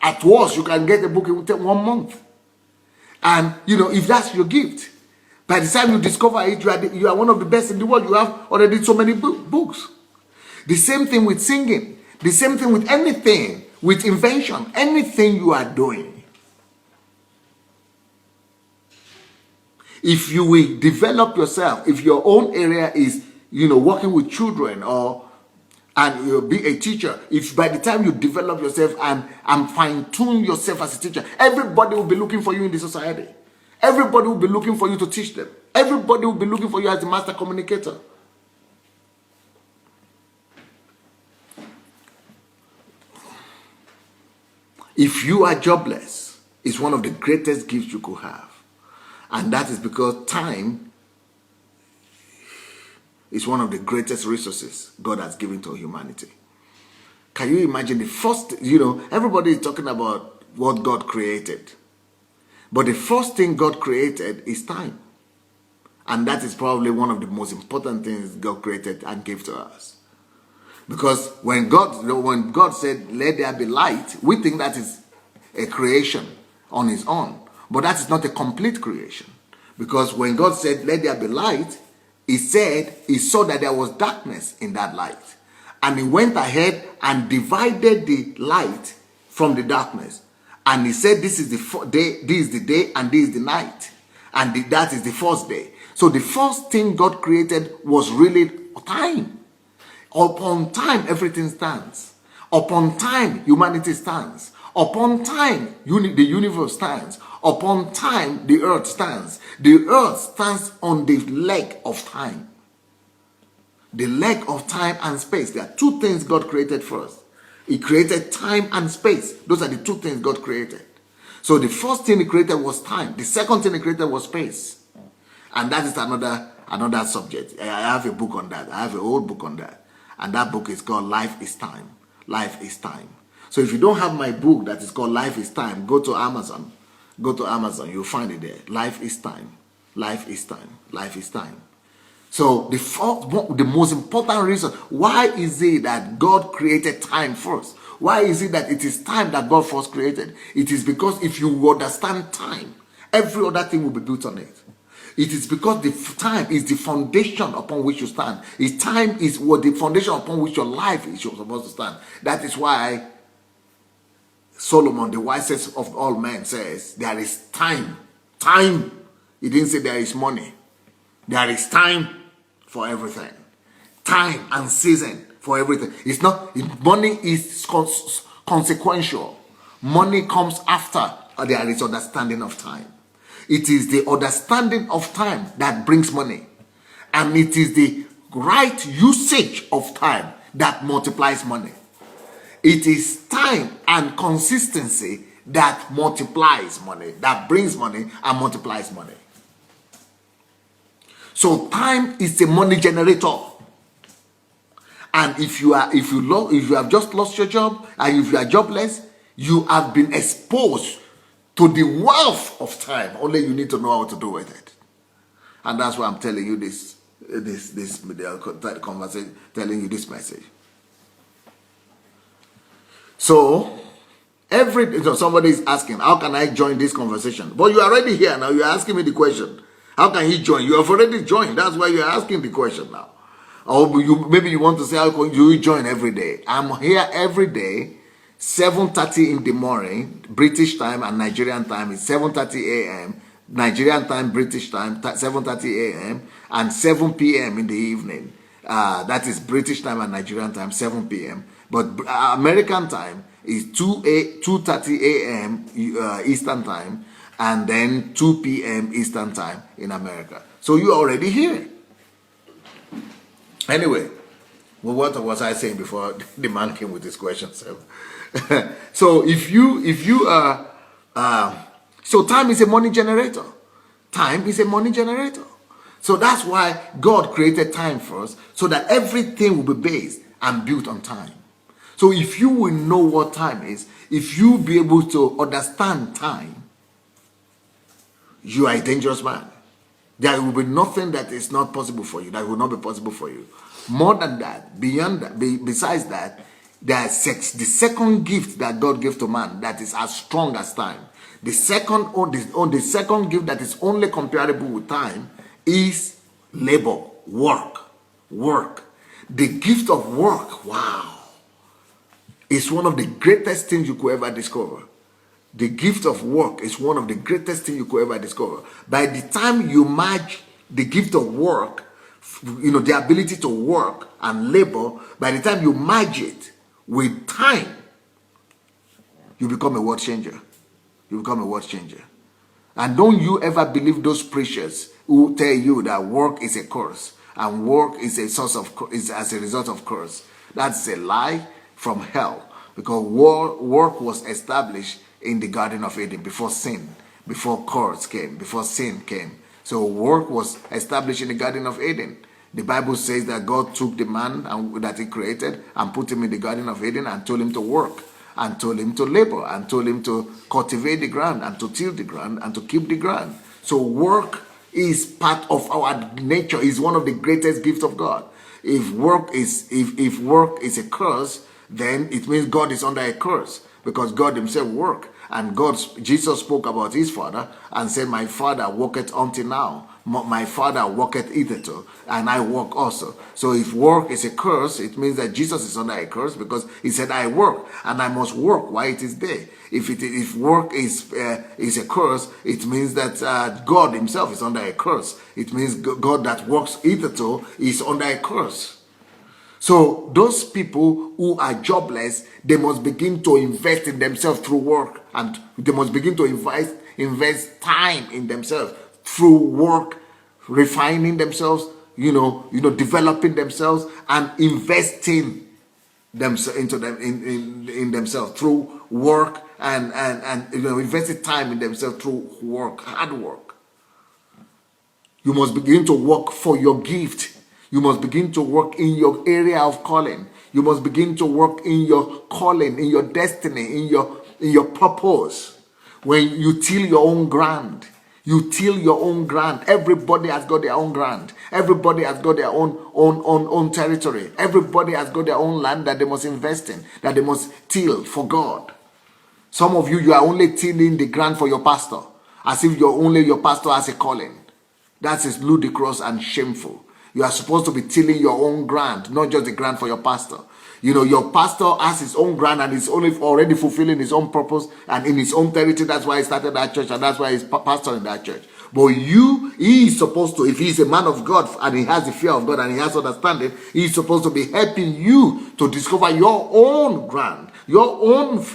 At worst, you can get a book in 1 month. And if that's your gift, by the time you discover it, you are one of the best in the world. You have already so many books. The same thing with singing. The same thing with anything, with invention, anything you are doing. If you will develop yourself, if your own area is, working with children and you'll be a teacher, if by the time you develop yourself and fine-tune yourself as a teacher, everybody will be looking for you in the society. Everybody will be looking for you to teach them. Everybody will be looking for you as the master communicator. If you are jobless, it's one of the greatest gifts you could have. And that is because time is one of the greatest resources God has given to humanity. Can you imagine the first, everybody is talking about what God created. But the first thing God created is time. And that is probably one of the most important things God created and gave to us. Because when God said, let there be light, we think that is a creation on its own. But that is not a complete creation. Because when God said, let there be light, he saw that there was darkness in that light. And he went ahead and divided the light from the darkness. And he said, this is the day, this is the day, and this is the night. And that is the first day. So the first thing God created was really time. Upon time, everything stands. Upon time, humanity stands. Upon time, the universe stands. Upon time, the earth stands. The earth stands on the leg of time. The leg of time and space. There are two things God created first. He created time and space. Those are the two things God created. So the first thing he created was time. The second thing he created was space. And that is another subject. I have a book on that. I have an old book on that. And that book is called Life is Time. Life is Time. So if you don't have my book that is called Life is Time, go to Amazon. Go to Amazon. You'll find it there. Life is Time. Life is Time. Life is Time. So the most important reason, why is it that God created time first? Why is it that it is time that God first created? It is because if you understand time, every other thing will be built on it. It is because the time is the foundation upon which you stand. Time is what the foundation upon which your life is supposed to stand. That is why Solomon, the wisest of all men, says there is time. Time. He didn't say there is money. There is time for everything. Time and season for everything. It's not, money is consequential. Money comes after there is understanding of time. It is the understanding of time that brings money. And it is the right usage of time that multiplies money. It is time and consistency that multiplies money, that brings money and multiplies money. So time is a money generator. And if you have just lost your job and if you are jobless, you have been exposed to the wealth of time. Only you need to know how to do with it. And that's why I'm telling you this conversation, telling you this message. So somebody is asking, how can I join this conversation? But you are already here now. You are asking me the question. How can he join? You have already joined. That's why you are asking the question now. Or maybe you want to say, how can you join every day? I'm here every day, 7:30 in the morning, British time, and Nigerian time is 7:30 a.m. Nigerian time, British time, 7:30 a.m. and 7 p.m. in the evening. That is British time and Nigerian time, 7 p.m. But American time is 2:30 a.m. Eastern time, and then 2 p.m. Eastern time in America. So you're already here. Anyway, well, what was I saying before the man came with this question? So so time is a money generator. Time is a money generator. So that's why God created time first, so that everything will be based and built on time. So if you will know what time is, if you be able to understand time, you are a dangerous man. There will be nothing that is not possible for you, that will not be possible for you. More than that, beyond that, besides that, there's the second gift that God gave to man that is as strong as time. The second gift that is only comparable with time is labor, work. The gift of work, wow, is one of the greatest things you could ever discover. The gift of work is one of the greatest things you could ever discover. By the time you merge the gift of work, the ability to work and labor, by the time you merge it with time, you become a world changer. You become a world changer. And don't you ever believe those preachers who tell you that work is a curse and work is a source of is as a result of curse. That's a lie from hell, because work was established in the Garden of Eden before sin, before curse came, before sin came. So work was established in the Garden of Eden. The Bible says that God took the man that he created and put him in the Garden of Eden and told him to work, and told him to labor, and told him to cultivate the ground, and to till the ground, and to keep the ground. So work is part of our nature, is one of the greatest gifts of God. If work is a curse, then it means God is under a curse, because God himself worked. And Jesus spoke about his Father and said, my Father worketh until now. My Father worketh hitherto, and I work also. So if work is a curse, it means that Jesus is under a curse, because he said, I work, and I must work while it is day. If work is a curse, it means that God himself is under a curse. It means God that works hitherto is under a curse. So those people who are jobless, they must begin to invest in themselves through work, and they must begin to invest time in themselves through work, refining themselves, developing themselves, and investing in themselves through work, and investing time in themselves through work, hard work. You must begin to work for your gift. You must begin to work in your area of calling. You must begin to work in your calling, in your destiny, in your purpose. When you till your own ground, you till your own ground. Everybody has got their own ground. Everybody has got their own territory. Everybody has got their own land that they must invest in, that they must till for God. Some of you are only tilling the ground for your pastor, as if your pastor has a calling. That is ludicrous and shameful. You are supposed to be tilling your own ground, not just the ground for your pastor. Your pastor has his own ground and is already fulfilling his own purpose and in his own territory. That's why he started that church, and that's why he's pastoring that church. But he is supposed to, if he's a man of God and he has the fear of God and he has understanding, he's supposed to be helping you to discover your own ground, your own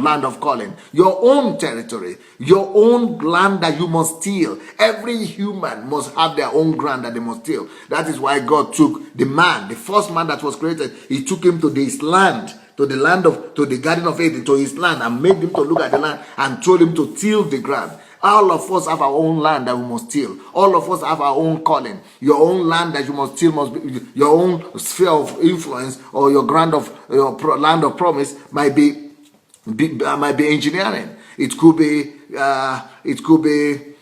land of calling, your own territory, your own land that you must till. Every human must have their own ground that they must till. That is why God took the man, the first man that was created, he took him to this land, to the Garden of Eden, to his land, and made him to look at the land and told him to till the ground. All of us have our own land that we must till. All of us have our own calling. Your own land that you must till must be your own sphere of influence, or your land of promise might be engineering. It could be anything.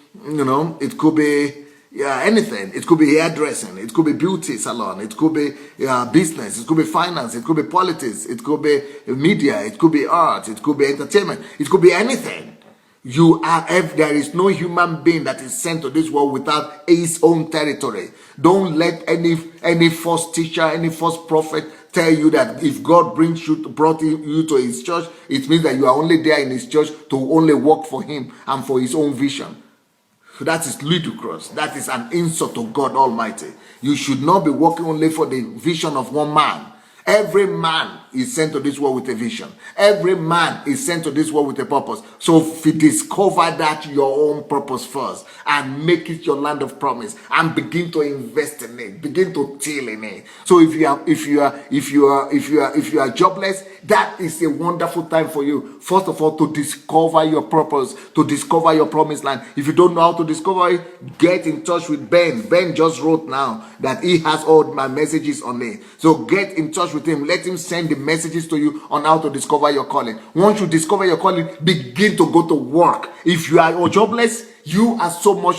It could be hairdressing. It could be beauty salon. It could be business. It could be finance. It could be politics. It could be media. It could be art. It could be entertainment. It could be anything. There is no human being that is sent to this world without his own territory. Don't let any false teacher, any false prophet tell you that if God brought you to his church, it means that you are only there in his church to only work for him and for his own vision. So that is ludicrous. That is an insult to God Almighty. You should not be working only for the vision of one man. Every man is sent to this world with a vision. Every man is sent to this world with a purpose. So if you discover that your own purpose first and make it your land of promise and begin to invest in it, begin to till in it. So if you are jobless, that is a wonderful time for you. First of all, to discover your purpose, to discover your promised land. If you don't know how to discover it, get in touch with Ben. Ben just wrote now that he has all my messages on it. So get in touch with him. Let him send the messages to you on how to discover your calling. Once you discover your calling, begin to go to work. If you are jobless, you are so much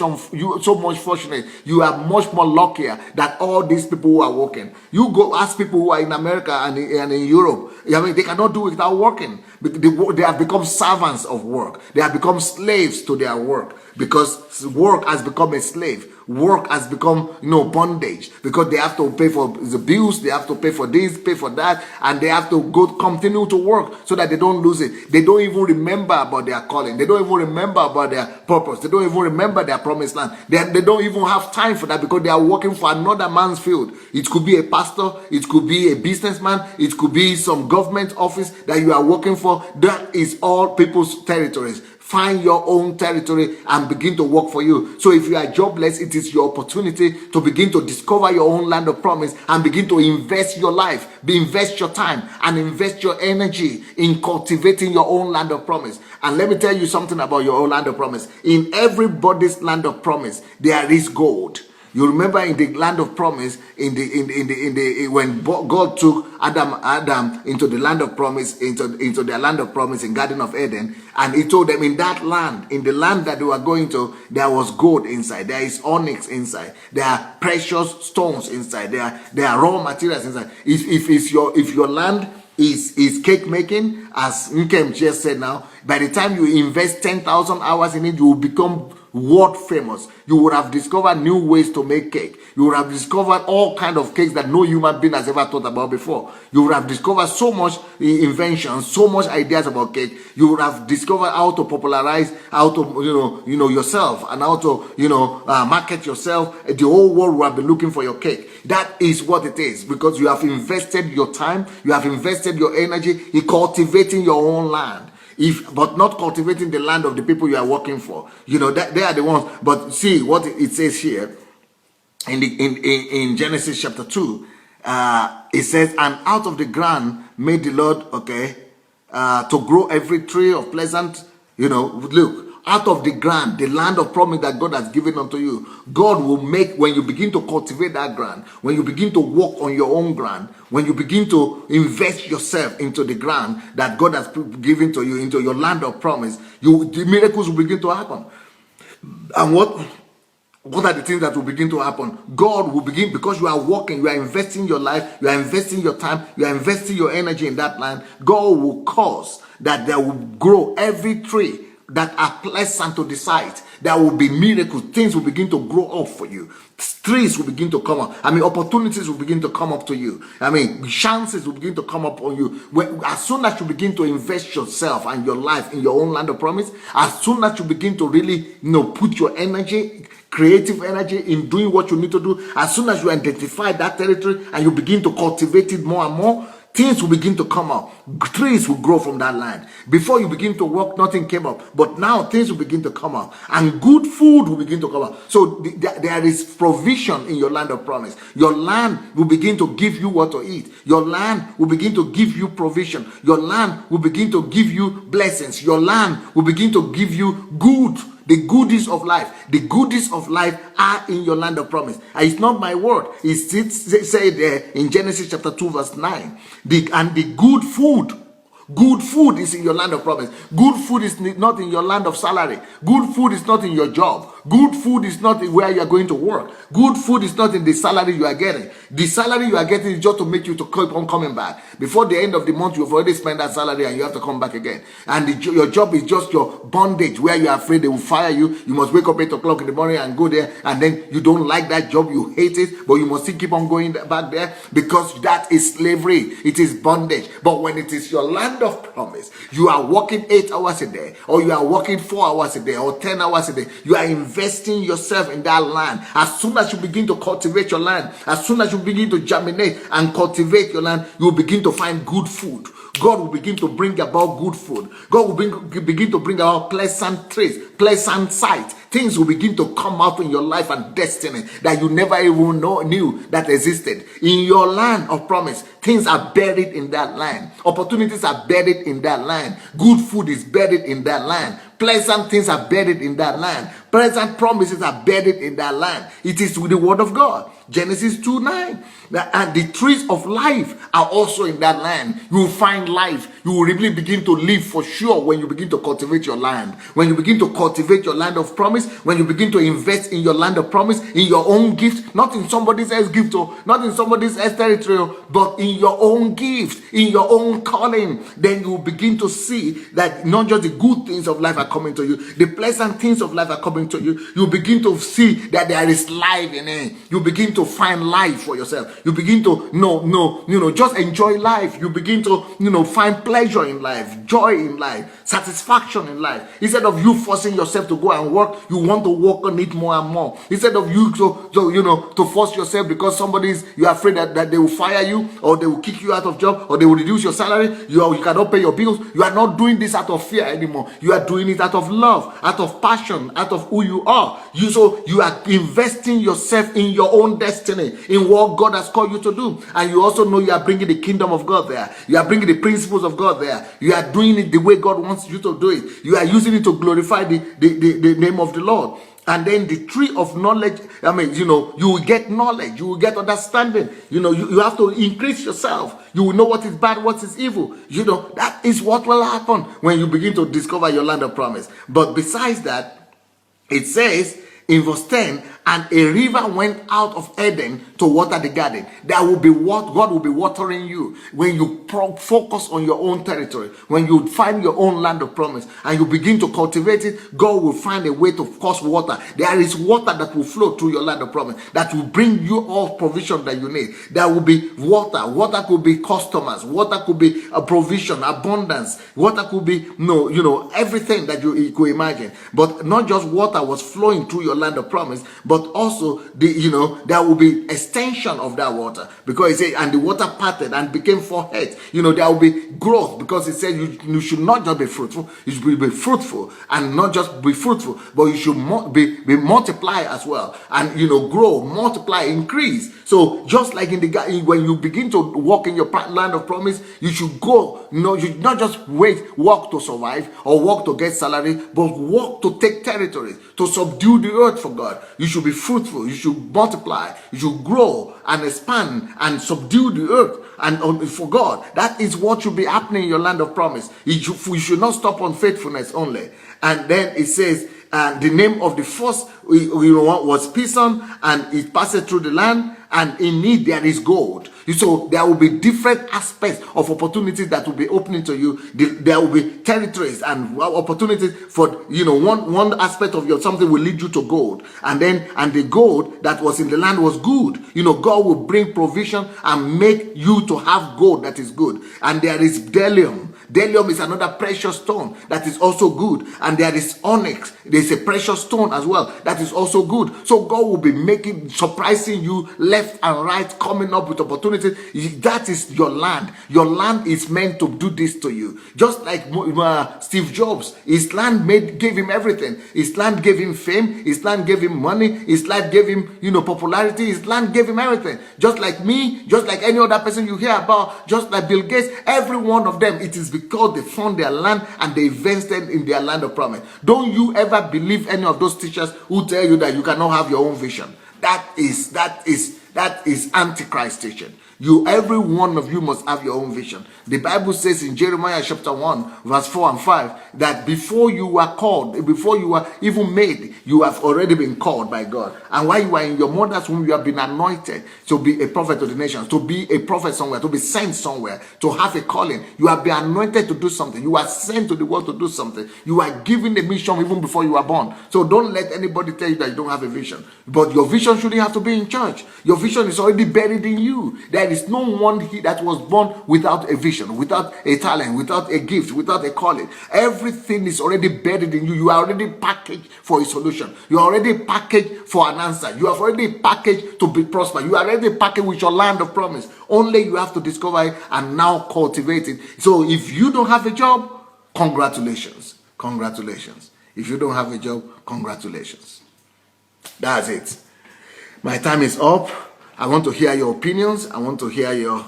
fortunate. You are much more luckier than all these people who are working. You go ask people who are in America and in Europe. I mean, they cannot do it without working. They have become servants of work. They have become slaves to their work, because work has become a slave. Work has become bondage, because they have to pay for the bills, they have to pay for this, pay for that, and they have to continue to work so that they don't lose it. They don't even remember about their calling. They don't even remember about their purpose. They don't even remember their promised land. They don't even have time for that, because they are working for another man's field. It could be a pastor, it could be a businessman, it could be some government office that you are working for. That is all people's territories. find your own territory and begin to work for you. So if you are jobless, it is your opportunity to begin to discover your own land of promise and begin to invest your life, invest your time, and invest your energy in cultivating your own land of promise. And let me tell you something about your own land of promise. In everybody's land of promise, there is gold. You remember in the land of promise, when God took Adam into the land of promise, into their land of promise in Garden of Eden, and he told them in that land, in the land that they were going to, there was gold inside, there is onyx inside, there are precious stones inside, there are raw materials inside. If your land is cake making, as Nkem just said now, by the time you invest 10,000 hours in it, you will become world famous. You would have discovered new ways to make cake. You would have discovered all kind of cakes that no human being has ever thought about before. You would have discovered so much inventions, so much ideas about cake. You would have discovered how to popularize, how to yourself, and how to market yourself. The whole world will have been looking for your cake. That is what it is, because you have invested your time, you have invested your energy in cultivating your own land. But not cultivating the land of the people you are working for. That they are the ones. But see what it says here in Genesis chapter 2. It says, and out of the ground made the Lord, to grow every tree of pleasant, look, out of the ground, the land of promise that God has given unto you, God will make, when you begin to cultivate that ground, when you begin to walk on your own ground, when you begin to invest yourself into the ground that God has given to you, into your land of promise, the miracles will begin to happen. And what are the things that will begin to happen? God will begin, because you are working, you are investing your life, you are investing your time, you are investing your energy in that land. God will cause that there will grow every tree that are pleasant to the sight. There will be miracles. Things will begin to grow up for you. Trees will begin to come up. Opportunities will begin to come up to you. Chances will begin to come up on you. As soon as you begin to invest yourself and your life in your own land of promise, as soon as you begin to really, put your energy, creative energy in doing what you need to do, as soon as you identify that territory and you begin to cultivate it more and more, things will begin to come up. Trees will grow from that land. Before you begin to work, nothing came up. But now things will begin to come up. And good food will begin to come up. So there is provision in your land of promise. Your land will begin to give you what to eat. Your land will begin to give you provision. Your land will begin to give you blessings. Your land will begin to give you good. The goodies of life. The goodies of life are in your land of promise. And it's not my word. It's said there in Genesis chapter 2 verse 9. The good food. Good food is in your land of promise. Good food is not in your land of salary. Good food is not in your job. Good food is not where you are going to work. Good food is not in the salary you are getting. The salary you are getting is just to make you to keep on coming back. Before the end of the month, you've already spent that salary and you have to come back again. And your job is just your bondage, where you are afraid they will fire you. You must wake up 8 o'clock in the morning and go there. And then you don't like that job. You hate it. But you must still keep on going back there, because that is slavery. It is bondage. But when it is your land of promise, you are working 8 hours a day, or you are working 4 hours a day, or 10 hours a day. You are investing yourself in that land. As soon as you begin to cultivate your land, as soon as you begin to germinate and cultivate your land, you will begin to find good food. God will begin to bring about good food. God will begin to bring about pleasant trees, pleasant sight. Things will begin to come out in your life and destiny that you never even knew that existed. In your land of promise, things are buried in that land. Opportunities are buried in that land. Good food is buried in that land. Pleasant things are buried in that land. Pleasant promises are buried in that land. It is with the word of God. Genesis 2:9. And the trees of life are also in that land. You will find life. You will really begin to live for sure when you begin to cultivate your land. When you begin to cultivate your land of promise, when you begin to invest in your land of promise, in your own gift, not in somebody else's gift, or not in somebody else's territory, but in your own gift, in your own calling, then you will begin to see that not just the good things of life are coming to you, the pleasant things of life are coming coming to you, you begin to see that there is life in it. You begin to find life for yourself. You begin to just enjoy life. You begin to find pleasure in life, joy in life, satisfaction in life. Instead of you forcing yourself to go and work, you want to work on it more and more. Instead of you to force yourself because you are afraid that they will fire you, or they will kick you out of job, or they will reduce your salary, you cannot pay your bills. You are not doing this out of fear anymore. You are doing it out of love, out of passion, out of who you are. You are investing yourself in your own destiny, in what God has called you to do. And you also know you are bringing the kingdom of God there. You are bringing the principles of God there. You are doing it the way God wants you to do it. You are using it to glorify the name of the Lord. And then the tree of knowledge, you will get knowledge, you will get understanding. You have to increase yourself. You will know what is bad, what is evil. That is what will happen when you begin to discover your land of promise. But besides that, it says in verse 10, and a river went out of Eden to water the garden. There will be God will be watering you when you focus on your own territory. When you find your own land of promise and you begin to cultivate it, God will find a way to cause water. There is water that will flow through your land of promise that will bring you all provision that you need. There will be water. Water could be customers. Water could be a provision, abundance. Water could be everything that you could imagine. But not just water was flowing through your land of promise, but also there will be extension of that water, because it says, and the water parted and became 4 heads. There will be growth, because it says you should not just be fruitful, you should be fruitful, and not just be fruitful, but you should be multiply as well, and grow, multiply, increase. So just like in the garden, when you begin to walk in your land of promise, you should go. You should not just walk to survive or walk to get salary, but walk to take territories, to subdue the earth for God. You should be fruitful. You should multiply. You should grow and expand and subdue the earth and for God. That is what should be happening in your land of promise. You should not stop on faithfulness only. And then it says, the name of the first was Pison, and it passed through the land, and in it there is gold. So there will be different aspects of opportunities that will be opening to you. There will be territories and opportunities for one aspect of your something will lead you to gold, and the gold that was in the land was good. God will bring provision and make you to have gold that is good. And there is bdellium. Bdellium is another precious stone that is also good. And there is onyx. There's a precious stone as well that is also good. So God will be surprising you left and right, coming up with opportunities. That is your land. Your land is meant to do this to you. Just like Steve Jobs, his land gave him everything. His land gave him fame. His land gave him money. His land gave him, popularity. His land gave him everything. Just like me, just like any other person you hear about, just like Bill Gates, every one of them, it is because they found their land and they invested in their land of promise. Don't you ever believe any of those teachers who tell you that you cannot have your own vision. That is Antichrist teaching. Every one of you must have your own vision. The Bible says in Jeremiah chapter 1, verse 4 and 5, that before you were called, before you were even made, you have already been called by God. And while you are in your mother's womb, you have been anointed to be a prophet to the nations, to be a prophet somewhere, to be sent somewhere, to have a calling. You have been anointed to do something. You are sent to the world to do something. You are given a mission even before you are born. So don't let anybody tell you that you don't have a vision. But your vision shouldn't have to be in church. Your vision is already buried in you. There is no one that was born without a vision, without a talent, without a gift, without a calling. Everything is already buried in you. You are already packaged for a solution. You are already packaged for an answer. You are already packaged to be prosperous. You are already packaged with your land of promise. Only you have to discover it and now cultivate it. So if you don't have a job, congratulations. Congratulations. If you don't have a job, congratulations. That's it. My time is up. I want to hear your opinions. I want to hear your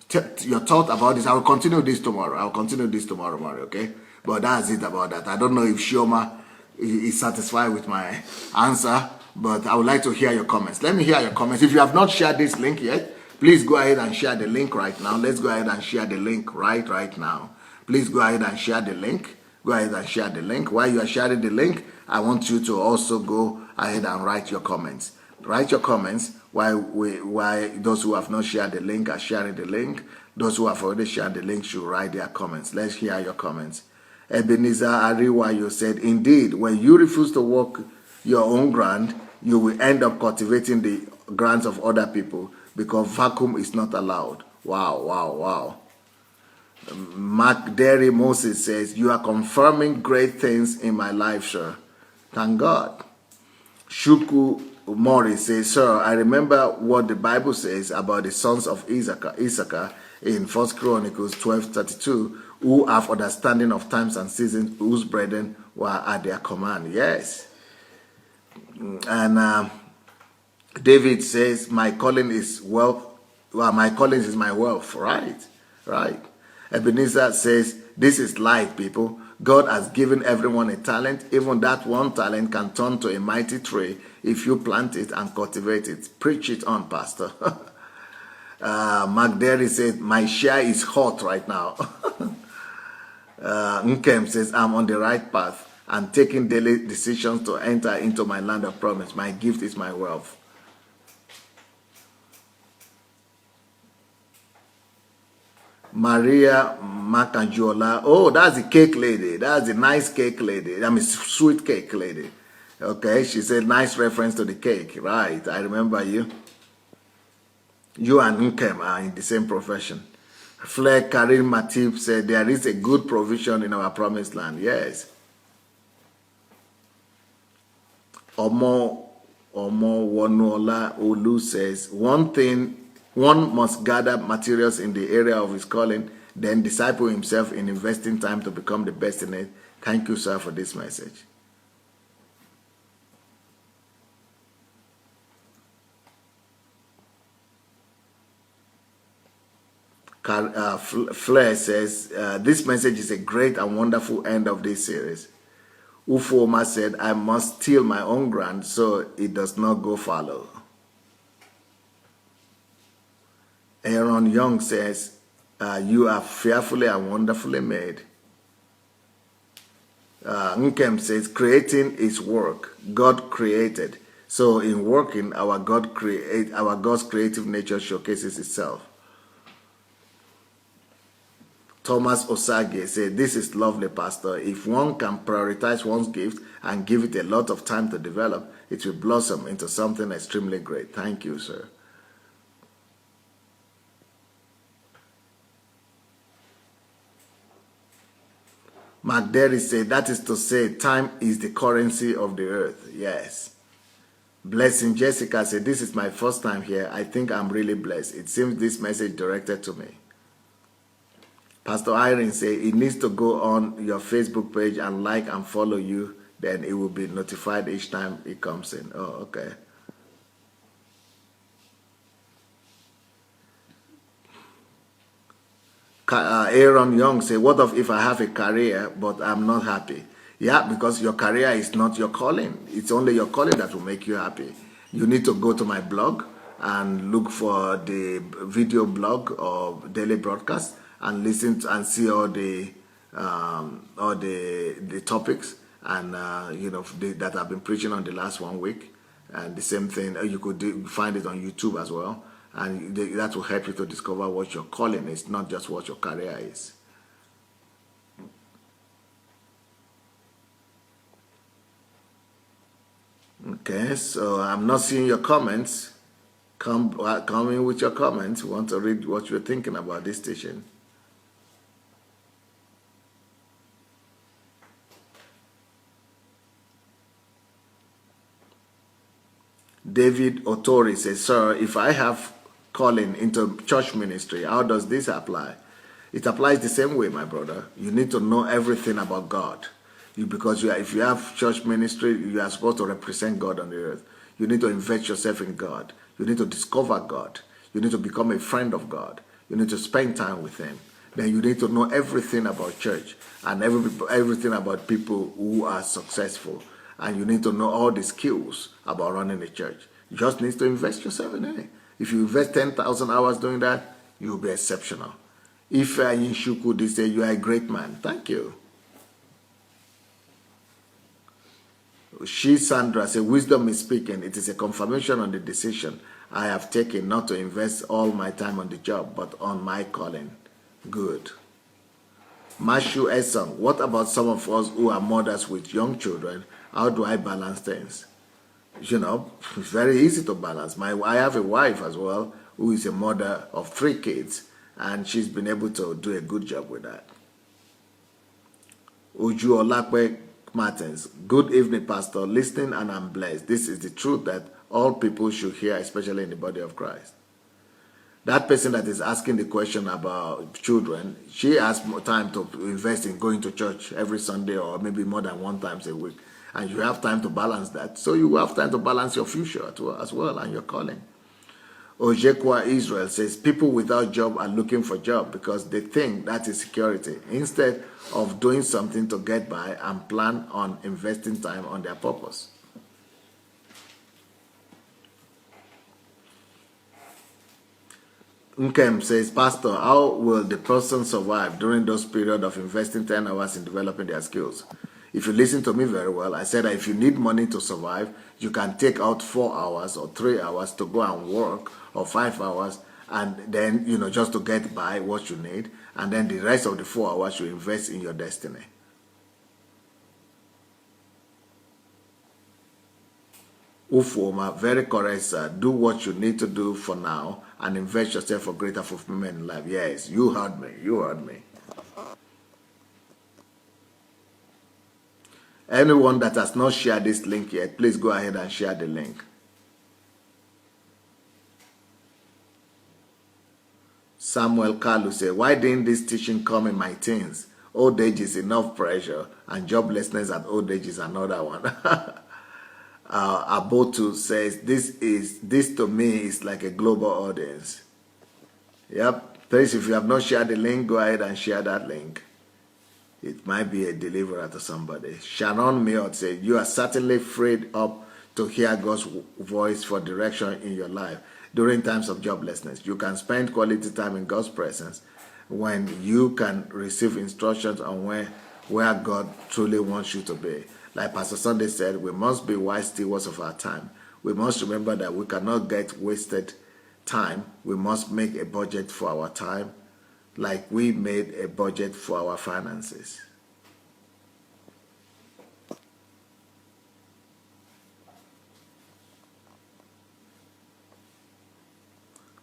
thought about this. I will continue this tomorrow. Mario, okay? But that's it about that. I don't know if Shioma is satisfied with my answer, but I would like to hear your comments. Let me hear your comments. If you have not shared this link yet, please go ahead and share the link right now. Let's go ahead and share the link right now. Please go ahead and share the link. Go ahead and share the link. While you are sharing the link, I want you to also go ahead and write your comments. Write your comments while those who have not shared the link are sharing the link. Those who have already shared the link should write their comments. Let's hear your comments. Ebenezer Ariwayo said, indeed, when you refuse to walk your own ground, you will end up cultivating the grounds of other people because vacuum is not allowed. Wow, wow, wow. Mark Derry Moses says, you are confirming great things in my life, sir. Thank God. Shuku Morris says, sir, I remember what the Bible says about the sons of Issachar in 1 Chronicles 12:32, who have understanding of times and seasons, whose brethren were at their command. Yes. And David says, my calling is wealth. Well, my calling is my wealth. Right, right. Ebenezer says, this is life, people. God has given everyone a talent. Even that one talent can turn to a mighty tree if you plant it and cultivate it. Preach it on, Pastor. Mark Derry says, my share is hot right now. Nkem says, I'm on the right path and taking daily decisions to enter into my land of promise. My gift is my wealth. Maria Makanjola. Oh, that's the cake lady. That's the nice cake lady. I mean, sweet cake lady. Okay, she said nice reference to the cake. Right, I remember you. You and Nkem are in the same profession. Flair Karim Matip said there is a good provision in our promised land. Yes. Omo Wonola Olu says, one must gather materials in the area of his calling, then disciple himself in investing time to become the best in it. Thank you, sir, for this message. Flair says, this message is a great and wonderful end of this series. Ufoma said, I must till my own ground so it does not go fallow. Aaron Young says, you are fearfully and wonderfully made. Nkem says, creating is work. God created. So in working, our God's creative nature showcases itself. Thomas Osage said, this is lovely, Pastor. If one can prioritize one's gift and give it a lot of time to develop, it will blossom into something extremely great. Thank you, sir. Mark Derry said, that is to say, time is the currency of the earth. Yes. Blessing Jessica said, this is my first time here. I think I'm really blessed. It seems this message directed to me. Pastor Irene said, it needs to go on your Facebook page and like and follow you. Then it will be notified each time it comes in. Oh, okay. Aaron Young said, what if I have a career but I'm not happy? Yeah, because your career is not your calling. It's only your calling that will make you happy. You need to go to my blog and look for the video blog or daily broadcast and listen to, and see all the topics and that I've been preaching on the last 1 week. And the same thing, you could find it on YouTube as well. And that will help you to discover what your calling is, not just what your career is. Okay, so I'm not seeing your comments. Come in with your comments. We want to read what you're thinking about this station. David Otori says, sir, if I have calling into church ministry, how does this apply? It applies the same way, my brother. You need to know everything about God. If you have church ministry, you are supposed to represent God on the earth. You need to invest yourself in God. You need to discover God. You need to become a friend of God. You need to spend time with Him. Then you need to know everything about church and everything about people who are successful. And you need to know all the skills about running a church. You just need to invest yourself in it. If you invest 10,000 hours doing that, you'll be exceptional. If in Shuku, they say you are a great man. Thank you. Sandra said, wisdom is speaking. It is a confirmation on the decision I have taken not to invest all my time on the job, but on my calling. Good. Mashu Esong, what about some of us who are mothers with young children? How do I balance things? You know, it's very easy to balance. I have a wife as well who is a mother of 3 kids, and she's been able to do a good job with that. Uju Olakwe Martins, good evening, Pastor. Listening and I'm blessed. This is the truth that all people should hear, especially in the body of Christ. That person that is asking the question about children, she has more time to invest in going to church every Sunday or maybe more than 1 time a week. And you have time to balance that. So you have time to balance your future as well and your calling. Ojekwa Israel says, people without job are looking for job because they think that is security, instead of doing something to get by and plan on investing time on their purpose. Nkem says, Pastor, how will the person survive during those periods of investing 10 hours in developing their skills? If you listen to me very well, I said that if you need money to survive, you can take out 4 hours or 3 hours to go and work, or 5 hours, and then, just to get by what you need, and then the rest of the 4 hours you invest in your destiny. Ufoma, very correct, sir. Do what you need to do for now and invest yourself for greater fulfillment in life. Yes, you heard me. You heard me. Anyone that has not shared this link yet, please go ahead and share the link. Samuel Kalu said, why didn't this teaching come in my teens? Old age is enough pressure, and joblessness at old age is another one. Abotu says, this to me is like a global audience. Yep. Please, if you have not shared the link, go ahead and share that link. It might be a deliverer to somebody. Sharon Meot said, you are certainly freed up to hear God's voice for direction in your life during times of joblessness. You can spend quality time in God's presence when you can receive instructions on where God truly wants you to be. Like Pastor Sunday said, we must be wise stewards of our time. We must remember that we cannot get wasted time. We must make a budget for our time, like we made a budget for our finances.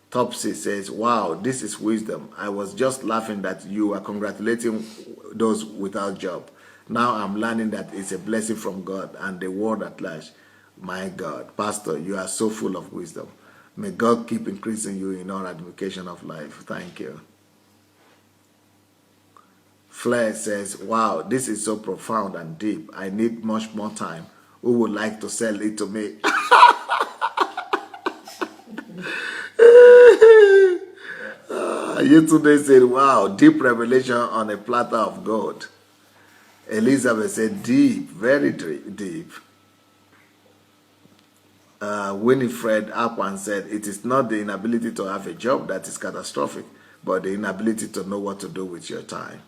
Topsy says, wow, this is wisdom. I was just laughing that you are congratulating those without job. Now I'm learning that it's a blessing from God and the world at large. My God, Pastor, you are so full of wisdom. May God keep increasing you in all edification of life. Thank you. Flair says, wow, this is so profound and deep. I need much more time. Who would like to sell it to me? You today said, wow, deep revelation on a platter of gold. Elizabeth said, deep, very deep. Winifred Akwan said, it is not the inability to have a job that is catastrophic, but the inability to know what to do with your time.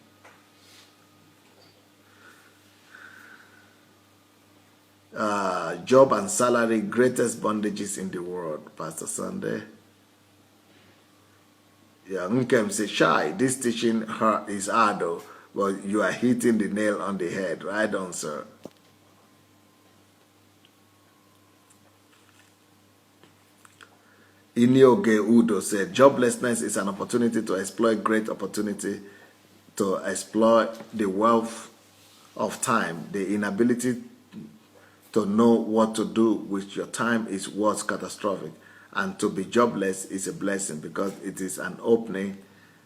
Job and salary, greatest bondages in the world, Pastor Sunday. Yeah, Nkem says, shy, this teaching is hard though, but you are hitting the nail on the head. Right on, sir. Inyoge Udo said, joblessness is an opportunity to exploit great opportunity, to exploit the wealth of time. The inability to know what to do with your time is what's catastrophic. And to be jobless is a blessing because it is an opening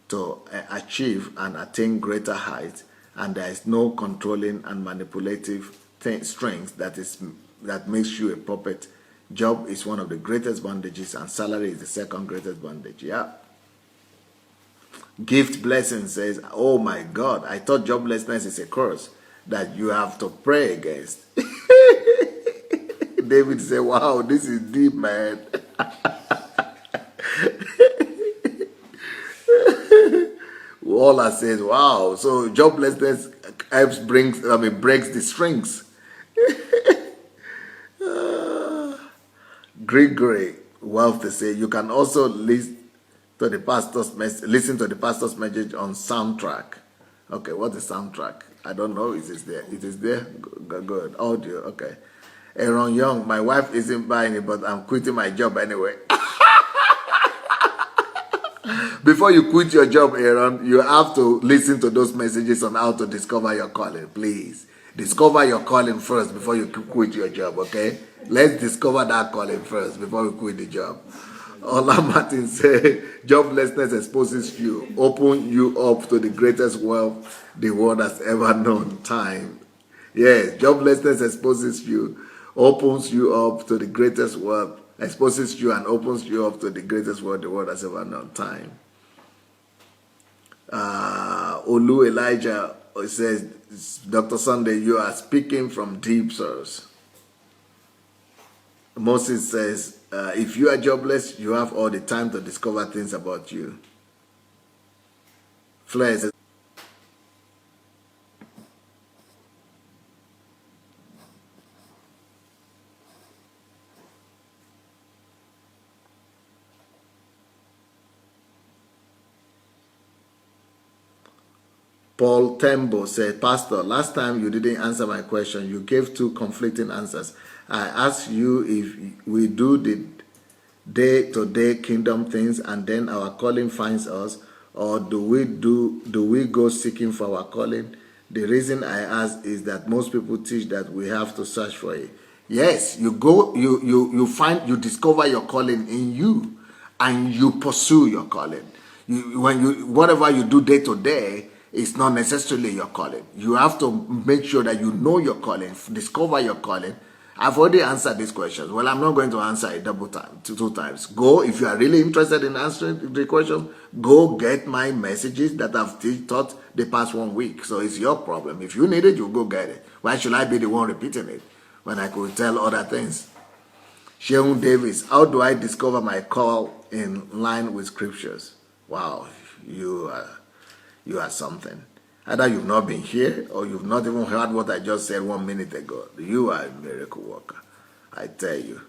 to achieve and attain greater heights, and there is no controlling and manipulative strength that makes you a puppet. Job is one of the greatest bondages, and salary is the second greatest bondage. Yeah. Gift Blessing says, oh my God, I thought joblessness is a curse that you have to pray against. David said, wow, this is deep, man. Waller says, wow, so joblessness breaks the strings. Gregory Wealth to say, you can also listen to the pastor's message on soundtrack. Okay, what is soundtrack? I don't know. It is there. It is there. Good. Audio. Okay. Aaron Young, my wife isn't buying it, but I'm quitting my job anyway. Before you quit your job, Aaron, you have to listen to those messages on how to discover your calling. Please discover your calling first before you quit your job, okay? Let's discover that calling first before we quit the job. Ola Martin said, joblessness exposes you, open you up to the greatest wealth the world has ever known. Time. Yes, joblessness exposes you, opens you up to the greatest wealth, exposes you and opens you up to the greatest wealth the world has ever known. Time. Olu Elijah says, Dr. Sunday, you are speaking from deep source. Moses says, if you are jobless, you have all the time to discover things about you. Flair says, Paul Tembo said, Pastor, last time you didn't answer my question. You gave two conflicting answers. I asked you if we do the day-to-day kingdom things and then our calling finds us, or do we go seeking for our calling? The reason I ask is that most people teach that we have to search for it. Yes, you go, you find, you discover your calling in you, and you pursue your calling. Whatever you do day to day, it's not necessarily your calling. You have to make sure that you know your calling, discover your calling. I've already answered these questions. Well, I'm not going to answer it two times. Go, if you are really interested in answering the question, go get my messages that I've taught the past 1 week. So it's your problem. If you need it, you go get it. Why should I be the one repeating it when I could tell other things? Sheung Davis, how do I discover my call in line with scriptures? Wow, you are something. Either you've not been here or you've not even heard what I just said 1 minute ago. You are a miracle worker, I tell you.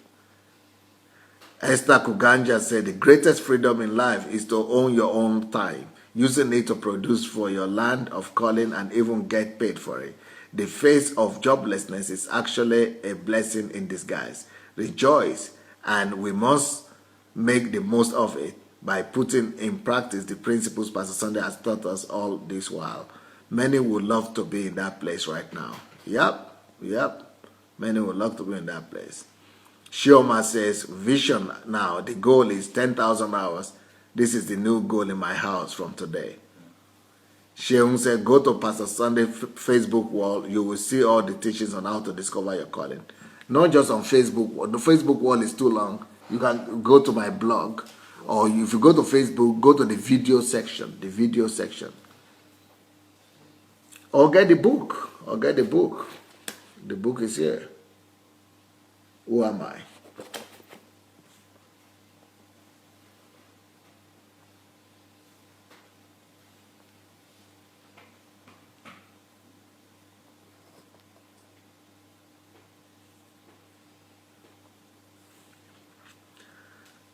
Esther Kuganja said, the greatest freedom in life is to own your own time, using it to produce for your land of calling and even get paid for it. The face of joblessness is actually a blessing in disguise. Rejoice, and we must make the most of it by putting in practice the principles Pastor Sunday has taught us all this while. Many would love to be in that place right now. Yep. Many would love to be in that place. Shioma says, vision now. The goal is 10,000 hours. This is the new goal in my house from today. Sheung said, go to Pastor Sunday Facebook wall. You will see all the teachings on how to discover your calling. Not just on Facebook. The Facebook wall is too long. You can go to my blog. Or if you go to Facebook, go to the video section. The video section. Or get the book. The book is here. Who am I?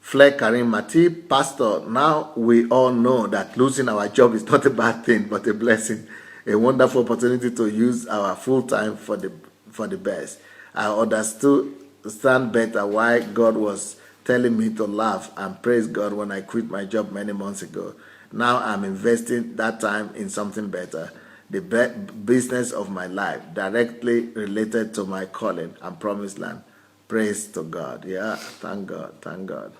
Fleck Karim Mati, Pastor, now we all know that losing our job is not a bad thing, but a blessing. A wonderful opportunity to use our full time for the best. I understand better why God was telling me to laugh and praise God when I quit my job many months ago. Now I'm investing that time in something better. The business of my life, directly related to my calling and promised land. Praise to God. Yeah, thank God.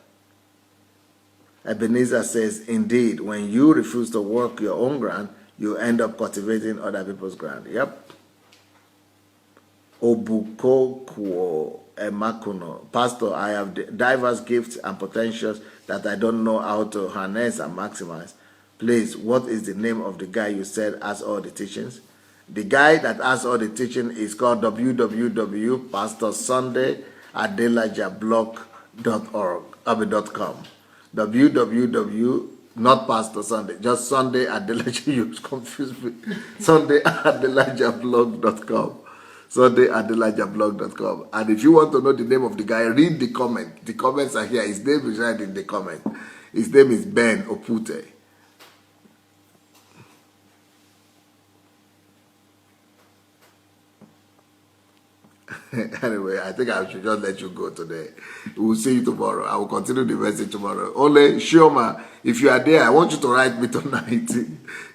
Ebenezer says, indeed, when you refuse to work your own ground, you end up cultivating other people's ground. Yep. Obukokwo Emakuno. Pastor, I have diverse gifts and potentials that I don't know how to harness and maximize. Please, what is the name of the guy you said has all the teachings? The guy that has all the teaching is called www.pastorsundayadelajablock.com. Not Pastor Sunday, just Sunday Adelaja. You confuse me. SundayAdelajablock.com. SundayAdelajablock.com. And if you want to know the name of the guy, read the comment. The comments are here. His name is right in the comment. His name is Ben Opute. Anyway, I think I should just let you go today. We'll see you tomorrow. I will continue the message tomorrow. Only Shioma, if you are there, I want you to write me tonight.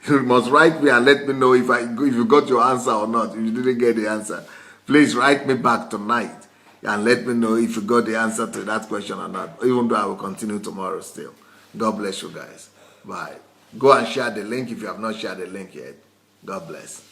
You must write me and let me know if you got your answer or not. If you didn't get the answer, please write me back tonight and let me know if you got the answer to that question or not. Even though I will continue tomorrow still. God bless you guys. Bye. Go and share the link if you have not shared the link yet. God bless.